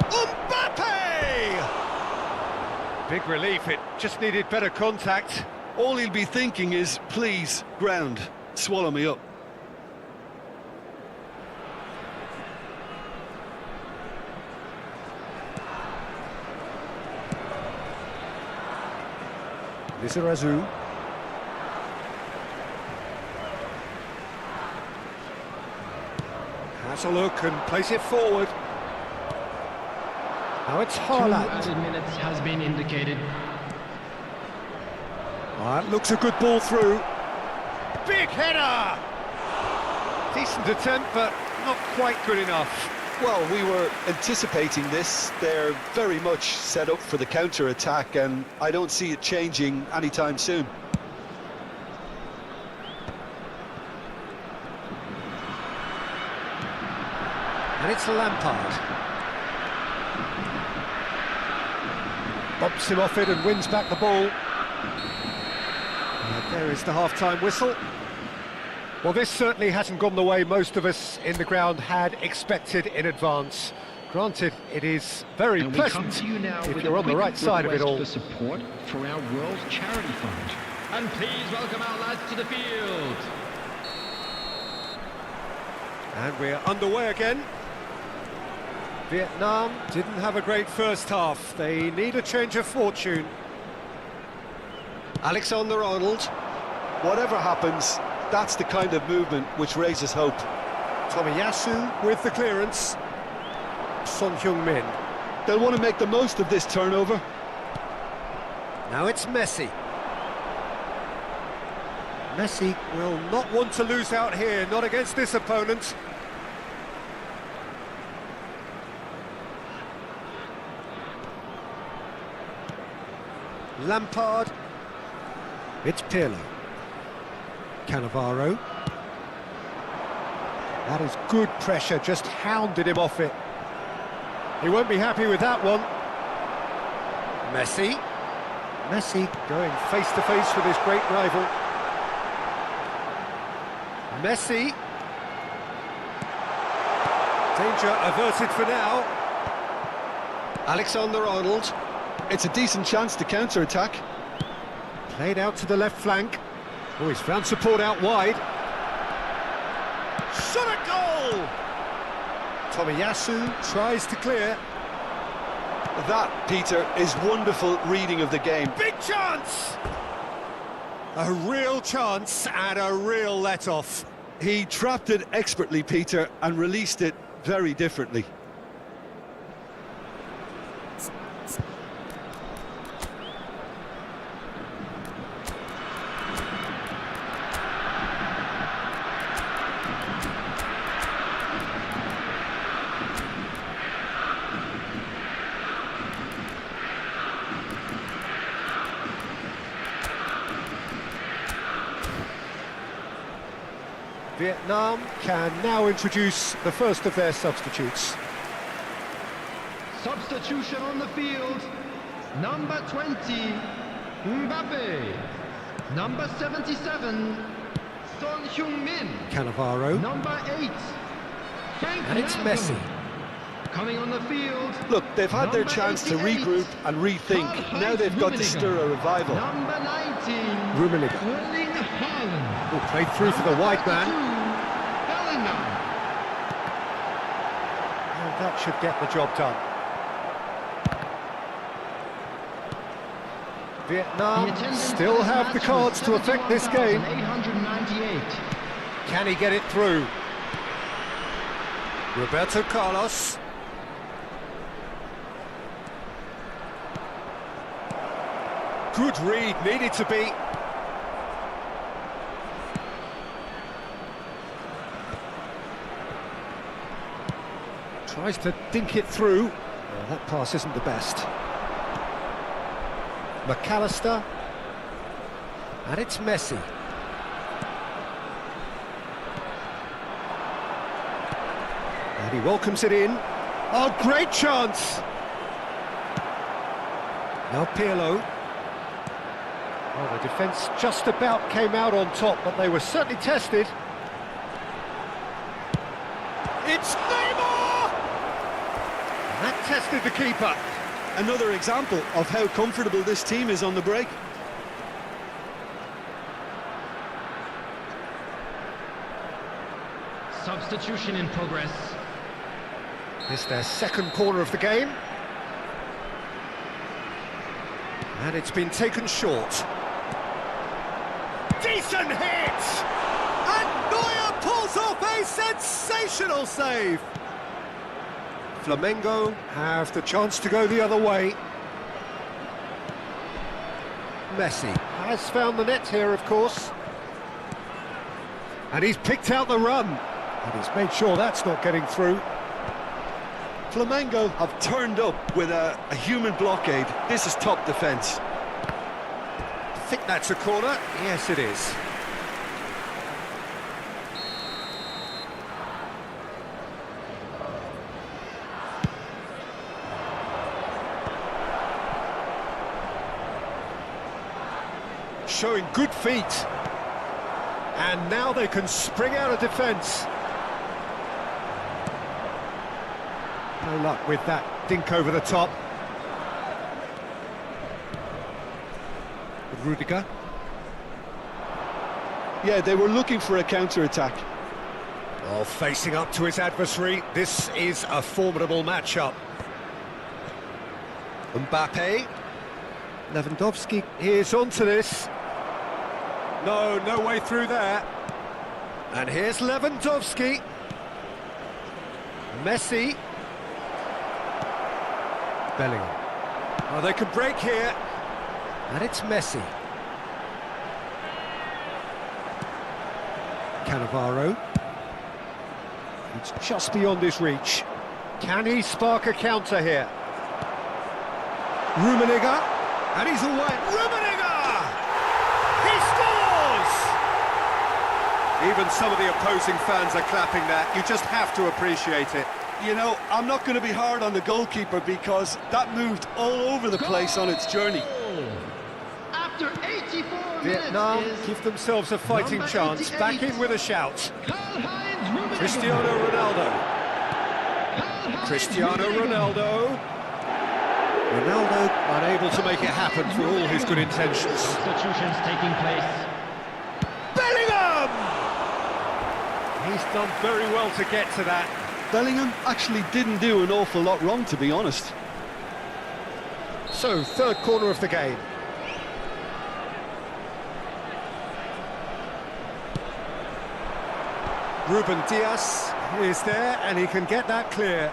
Mbappe! Big relief, it just needed better contact. All he'll be thinking is, please, ground, swallow me up. Lizarazu. Has a look and plays it forward. Now it's 2 Haaland. added minutes has been indicated. That looks a good ball through. Big header! Decent attempt, but not quite good enough. Well, we were anticipating this. They're very much set up for the counter-attack, and I don't see it changing anytime soon. And it's Lampard. Bumps him off it and wins back the ball. And there is the half-time whistle. Well, this certainly hasn't gone the way most of us in the ground had expected in advance. Granted, it is very And we pleasant come to you now if with you're a on the quick right side of it request all. for support for our World Charity Fund. And please welcome our lads to the field. And we're underway again. Vietnam didn't have a great first half. They need a change of fortune. Alexander-Arnold. Whatever happens, that's the kind of movement which raises hope. Tomiyasu with the clearance. Son Heung-min. They'll want to make the most of this turnover. Now it's Messi. Messi will not want to lose out here, not against this opponent. Lampard. It's Pirlo. Cannavaro. That is good pressure, just hounded him off it. He won't be happy with that one. Messi. Messi going face-to-face with his great rival. Messi. Danger averted for now. Alexander-Arnold. It's a decent chance to counter-attack. Played out to the left flank. Oh, he's found support out wide. Shot at goal! Tomiyasu tries to clear. That, Peter, is wonderful reading of the game. Big chance! A real chance and a real let-off. He trapped it expertly, Peter, and released it very differently. Vietnam can now introduce the first of their substitutes. Substitution on the field. Number 20, Mbappe. Number 77, Son Heung-min. Cannavaro. Number 8, Frank And it's Lampard. Messi. Coming on the field. Look, they've had their Number chance to 88, regroup and rethink. Now they've got to stir a revival. Number 19, Rummenigge. Erling Haaland. Oh, played through for the wide man. Bellingham. Oh, that should get the job done. Vietnam still have the cards to affect this game. 898. Can he get it through? Roberto Carlos. Good read, needed to be. Tries to dink it through. Oh, that pass isn't the best. McAllister. And it's Messi. And he welcomes it in. Oh, great chance! Now Pirlo. Well, the defence just about came out on top, but they were certainly tested. It's Neymar! And that tested the keeper. Another example of how comfortable this team is on the break. Substitution in progress. It's their second corner of the game. And it's been taken short. Decent hit! And Neuer pulls off a sensational save! Flamengo have the chance to go the other way. Messi has found the net here, of course. And he's picked out the run. And he's made sure that's not getting through. Flamengo have turned up with a human blockade. This is top defence. I think that's a corner. Yes, it is. Showing good feet. And now they can spring out of defence. No luck with that dink over the top. Rudiger. Yeah, they were looking for a counter-attack. Well, facing up to his adversary, this is a formidable matchup. Mbappe. Lewandowski is onto this. No way through there. And here's Lewandowski. Messi. Bellingham. Oh, they can break here. And it's Messi. Cannavaro. It's just beyond his reach. Can he spark a counter here? Rummenigge. And he's away. Rummenigge! He scores! Even some of the opposing fans are clapping that. You just have to appreciate it. You know, I'm not going to be hard on the goalkeeper because that moved all over the place on its journey. After 84 Vietnam minutes give themselves a fighting number chance. 88. Back in with a shout. Karl-Heinz Rummenigge. Cristiano Ronaldo. Karl-Heinz Cristiano Rummenigge. Ronaldo. Ronaldo unable to make it happen for all his good intentions. Substitutions taking place. Bellingham! He's done very well to get to that. Bellingham actually didn't do an awful lot wrong, to be honest. So, third corner of the game. Ruben Dias is there, and he can get that clear.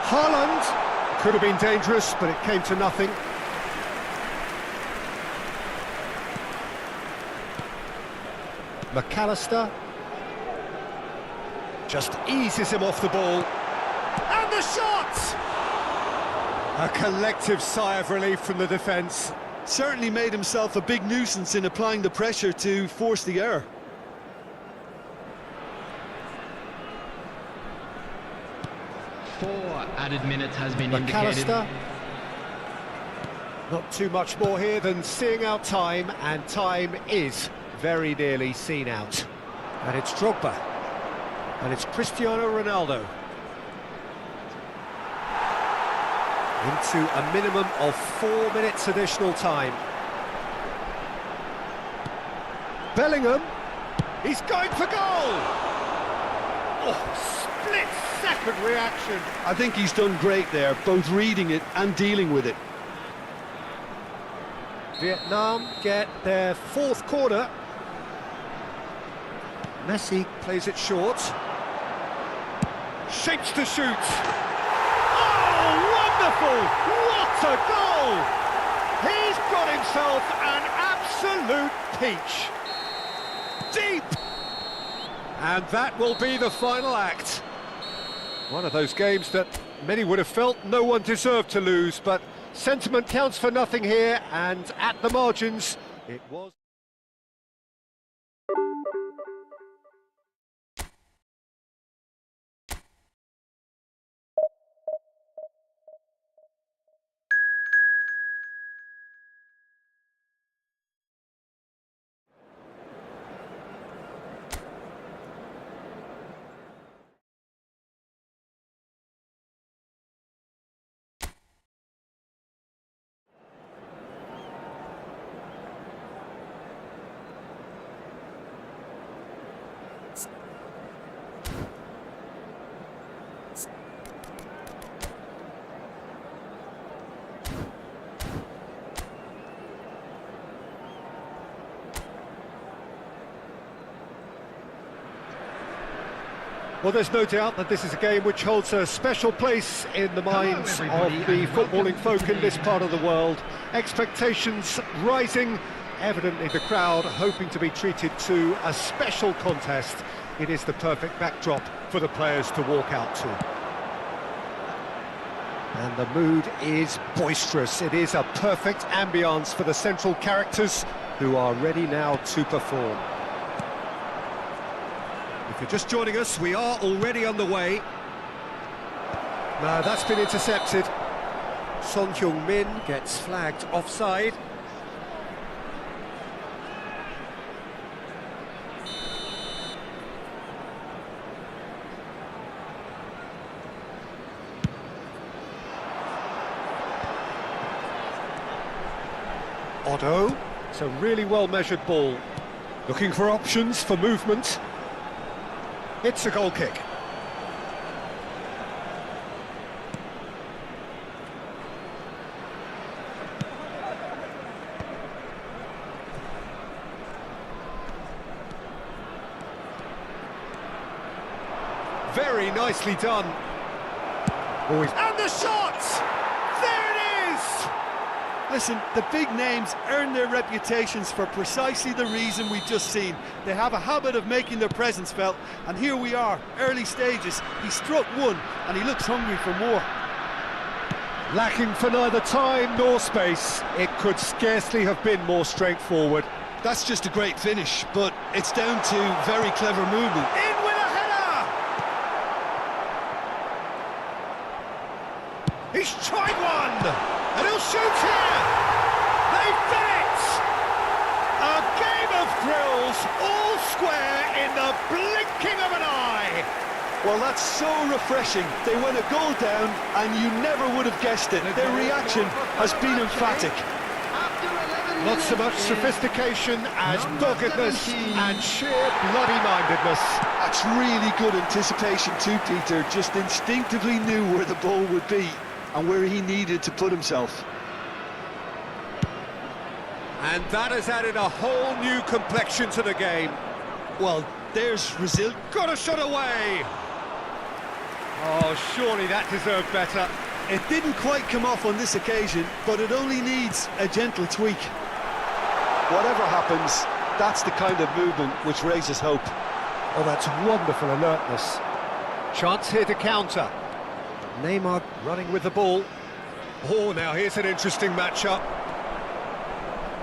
Haaland could have been dangerous, but it came to nothing. McAllister just eases him off the ball. And the shot! A collective sigh of relief from the defence. Certainly made himself a big nuisance in applying the pressure to force the error. Four added minutes has been indicated. McAllister. Not too much more here than seeing out time, and time is very nearly seen out. And it's Drogba. And it's Cristiano Ronaldo. Into a minimum of 4 minutes additional time. Bellingham. He's going for goal! Oh, split-second reaction. I think he's done great there, both reading it and dealing with it. Vietnam get their fourth corner. Messi plays it short. Shapes to shoot. Oh, wonderful! What a goal! He's got himself an absolute peach. Deep! And that will be the final act. One of those games that many would have felt no one deserved to lose, but sentiment counts for nothing here, and at the margins, it was... Well, there's no doubt that this is a game which holds a special place in the minds of the footballing folk in this part of the world. Expectations rising, evidently the crowd hoping to be treated to a special contest. it is the perfect backdrop for the players to walk out to. And the mood is boisterous. It is a perfect ambience for the central characters who are ready now to perform. If you're just joining us, we are already on the way. Now that's been intercepted. Son Heung-min gets flagged offside. Otto, it's a really well-measured ball. Looking for options for movement. It's a goal kick. Very nicely done. And the shot! There it is! Listen, the big names earn their reputations for precisely the reason we've just seen. They have a habit of making their presence felt, and here we are, early stages. He struck one, and he looks hungry for more. Lacking for neither time nor space. It could scarcely have been more straightforward. That's just a great finish, but it's down to very clever movement. In with a header! He's tried one! And he'll shoot here! They've done it! A game of thrills, all square in the blinking of an eye! Well, that's so refreshing. They went a goal down, and you never would have guessed it. Their reaction has been emphatic. Not so much sophistication as doggedness and sheer bloody-mindedness. That's really good anticipation too, Peter. Just instinctively knew where the ball would be and where he needed to put himself. And that has added a whole new complexion to the game. Well, there's resilience. Got a shot away! Oh, surely that deserved better. It didn't quite come off on this occasion, but it only needs a gentle tweak. Whatever happens, that's the kind of movement which raises hope. Oh, that's wonderful alertness. Chance here to counter. Neymar running with the ball. Oh, now here's an interesting matchup.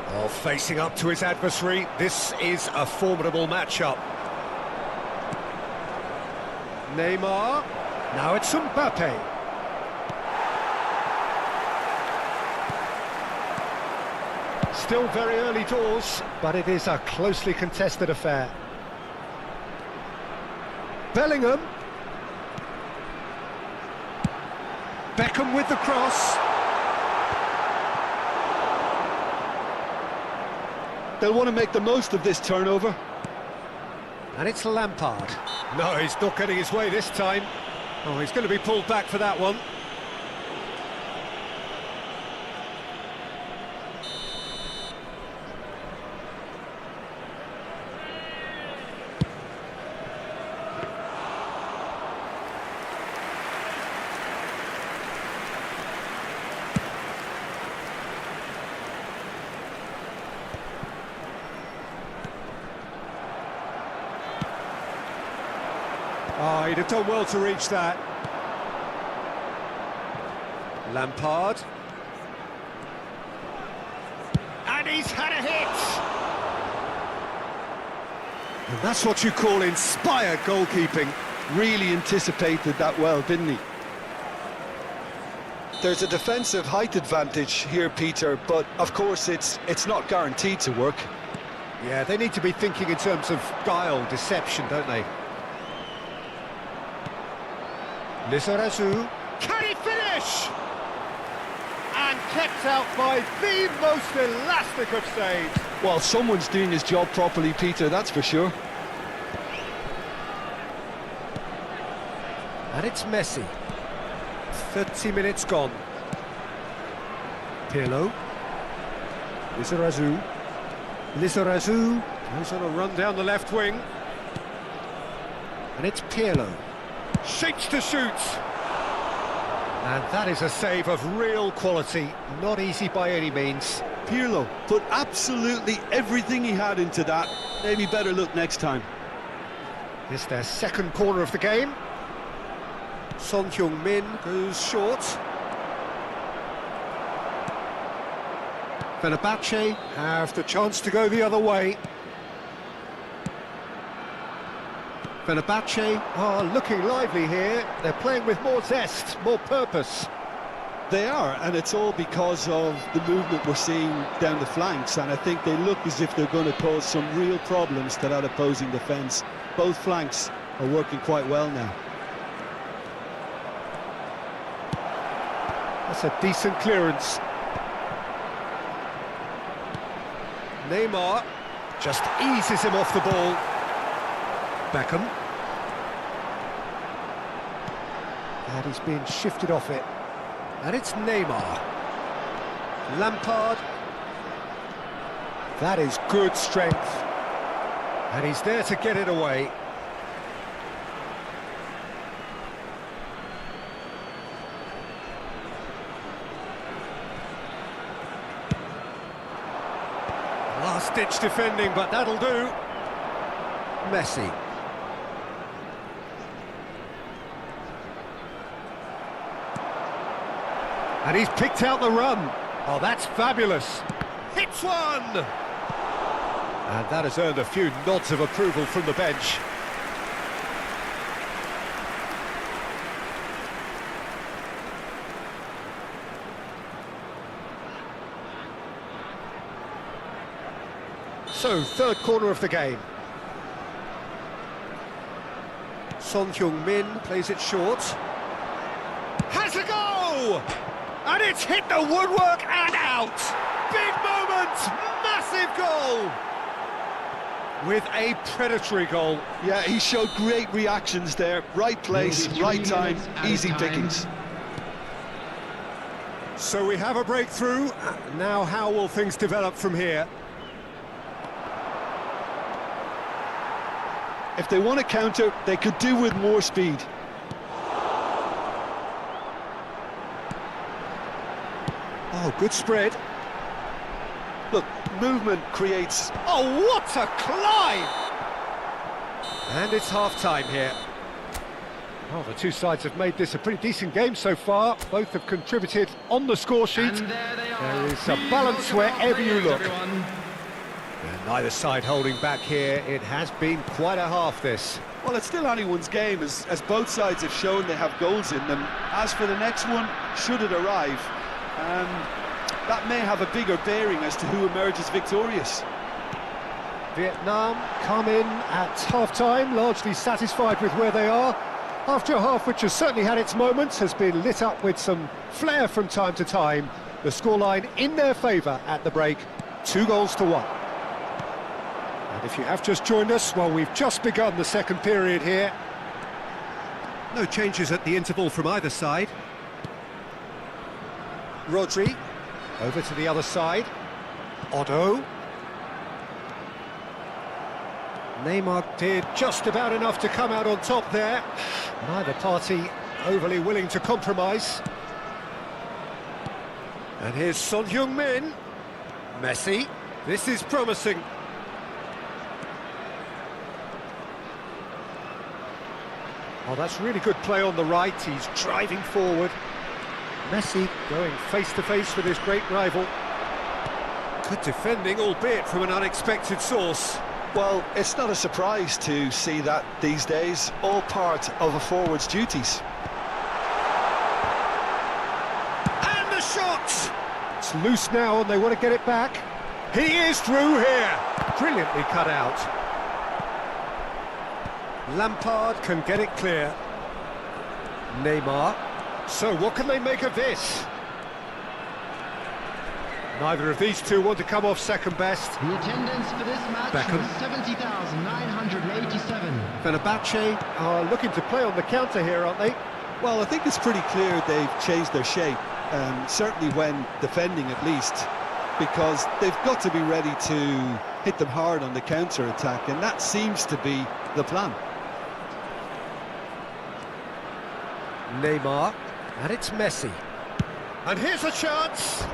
Oh, facing up to his adversary. This is a formidable matchup. Neymar. Now it's Mbappe. Still very early doors, but it is a closely contested affair. Bellingham. Beckham with the cross. They'll want to make the most of this turnover. And it's Lampard. No, he's not getting his way this time. Oh, he's going to be pulled back for that one. Oh, he'd have done well to reach that. Lampard. And he's had a hit! And that's what you call inspired goalkeeping. Really anticipated that well, didn't he? There's a defensive height advantage here, Peter, but of course it's not guaranteed to work. Yeah, they need to be thinking in terms of guile, deception, don't they? Lizarazu. Can he finish? And kept out by the most elastic of saves. Well, someone's doing his job properly, Peter, that's for sure. And it's Messi. 30 minutes gone. Pirlo. Lizarazu. Lizarazu goes on a run down the left wing. And it's Pirlo. Shapes to shoot. And that is a save of real quality. Not easy by any means. Pirlo put absolutely everything he had into that. Maybe better look next time. It's their second corner of the game. Son Heung-min goes short. Fenerbahce have the chance to go the other way. Fenerbahce are looking lively here. They're playing with more zest, more purpose. They are, and it's all because of the movement we're seeing down the flanks, and I think they look as if they're going to cause some real problems to that opposing defence. Both flanks are working quite well now. That's a decent clearance. Neymar just eases him off the ball. Beckham. And he's being shifted off it. And it's Neymar. Lampard. That is good strength. And he's there to get it away. Last-ditch defending, but that'll do. Messi. And he's picked out the run. Oh, that's fabulous. Hits one! And that has earned a few nods of approval from the bench. So, third corner of the game. Son Heung-min plays it short. Has a go! And it's hit the woodwork and out! Big moment! Massive goal! With a predatory goal. Yeah, he showed great reactions there. Right place, right time, easy pickings. So we have a breakthrough. Now how will things develop from here? If they want to counter, they could do with more speed. Oh, good spread. Look, movement creates... Oh, what a climb! And it's half-time here. Well, the two sides have made this a pretty decent game so far. Both have contributed on the score sheet. And there they are. There is a balance wherever you look. Everyone. And neither side holding back here. It has been quite a half, this. Well, it's still anyone's game, as both sides have shown they have goals in them. As for the next one, should it arrive, that may have a bigger bearing as to who emerges victorious. Vietnam come in at half-time, largely satisfied with where they are. After a half which has certainly had its moments, has been lit up with some flair from time to time. The scoreline in their favour at the break, 2-1. And if you have just joined us, well, we've just begun the second period here. No changes at the interval from either side. Rodri, over to the other side. Otto. Neymar did just about enough to come out on top there. Neither party overly willing to compromise. And here's Son Heung-min. Messi. This is promising. Oh, that's really good play on the right. He's driving forward. Messi going face-to-face with his great rival. Good defending, albeit from an unexpected source. Well, it's not a surprise to see that these days, all part of a forward's duties. And the shot! It's loose now and they want to get it back. He is through here. Brilliantly cut out. Lampard can get it clear. Neymar. So what can they make of this? Neither of these two want to come off second best. The attendance for this match Beckham. was 70,987. Fenerbahce are looking to play on the counter here, aren't they? Well, I think it's pretty clear they've changed their shape, certainly when defending at least, because they've got to be ready to hit them hard on the counter-attack, and that seems to be the plan. Neymar, and it's Messi. And here's a chance!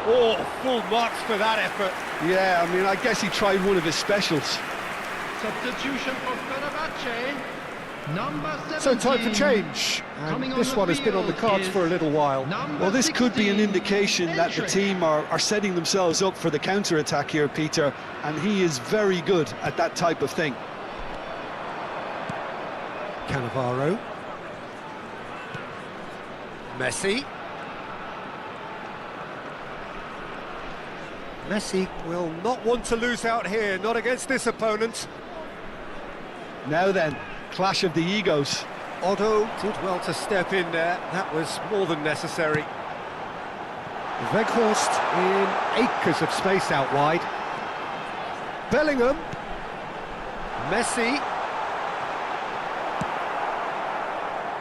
Oh, full marks for that effort. Yeah, I mean, I guess he tried one of his specials. Substitution for Fenerbahce. Number 17. So time for change. And this one has been on the cards for a little while. Well, this could be an 16, indication that the team are setting themselves up for the counter-attack here, Peter, and he is very good at that type of thing. Cannavaro. Messi. Messi will not want to lose out here, not against this opponent. Now then, clash of the egos. Otto did well to step in there, that was more than necessary. Weghorst in acres of space out wide. Bellingham. Messi.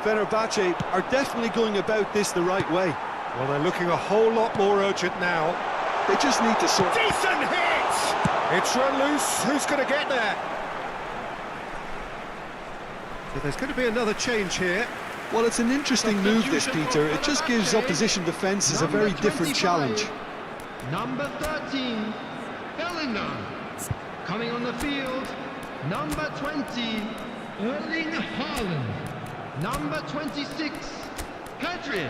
Fenerbahce are definitely going about this the right way. Well, they're looking a whole lot more urgent now. They just need to sort... Decent hit! It's run loose, who's going to get there? So there's going to be another change here. Well, it's an interesting move, this, Peter. It just gives opposition defences a very different challenge. Number 13, Bellingham. Coming on the field, number 20, Erling Haaland. Number 26, Pedri.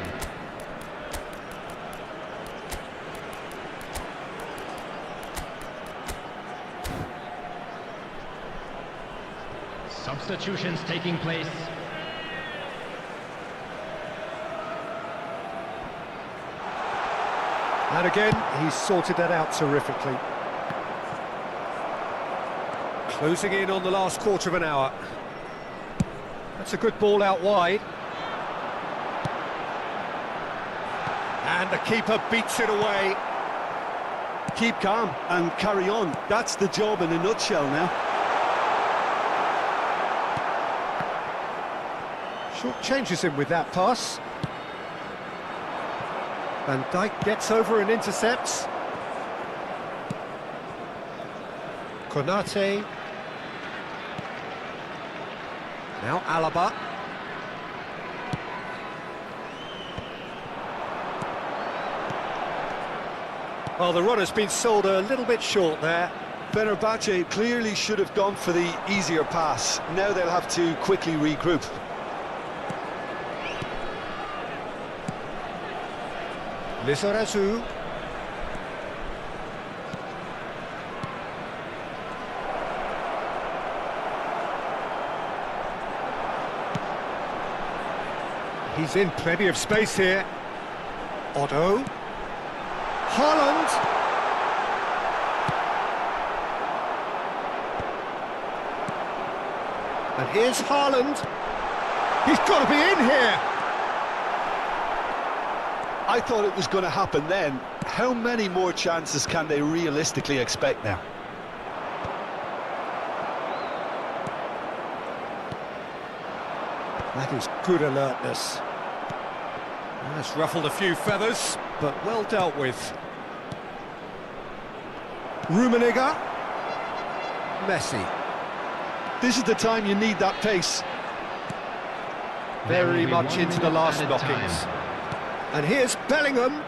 Substitutions taking place. And again, he's sorted that out terrifically. Closing in on the last quarter of an hour. That's a good ball out wide. And the keeper beats it away. Keep calm and carry on. That's the job in a nutshell now. Short changes him with that pass. Van Dijk gets over and intercepts. Konate. Now Alaba. Well, the run has been sold a little bit short there. Fenerbahce clearly should have gone for the easier pass. Now they'll have to quickly regroup. Lizarazu. He's in plenty of space here. Otto. Haaland. And here's Haaland. He's got to be in here. I thought it was going to happen then. How many more chances can they realistically expect now? That is good alertness. That's ruffled a few feathers, but well dealt with. Rummenigge. Messi. This is the time you need that pace. Very much into the last knockings. And here's Bellingham.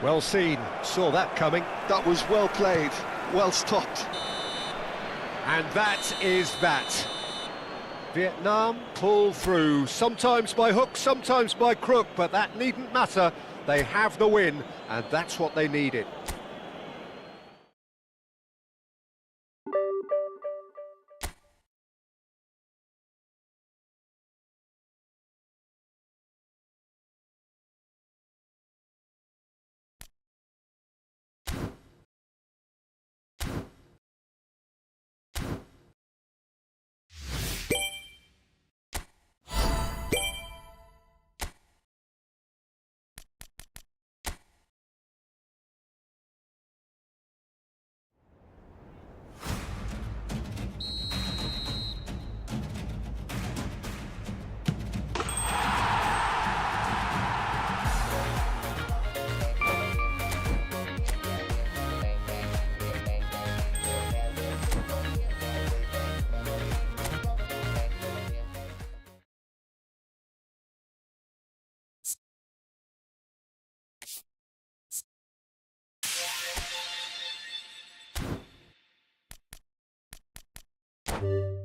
Well seen, saw that coming. That was well played, well stopped. And that is that. Vietnam pull through, sometimes by hook, sometimes by crook, but that needn't matter. They have the win, and that's what they needed. it.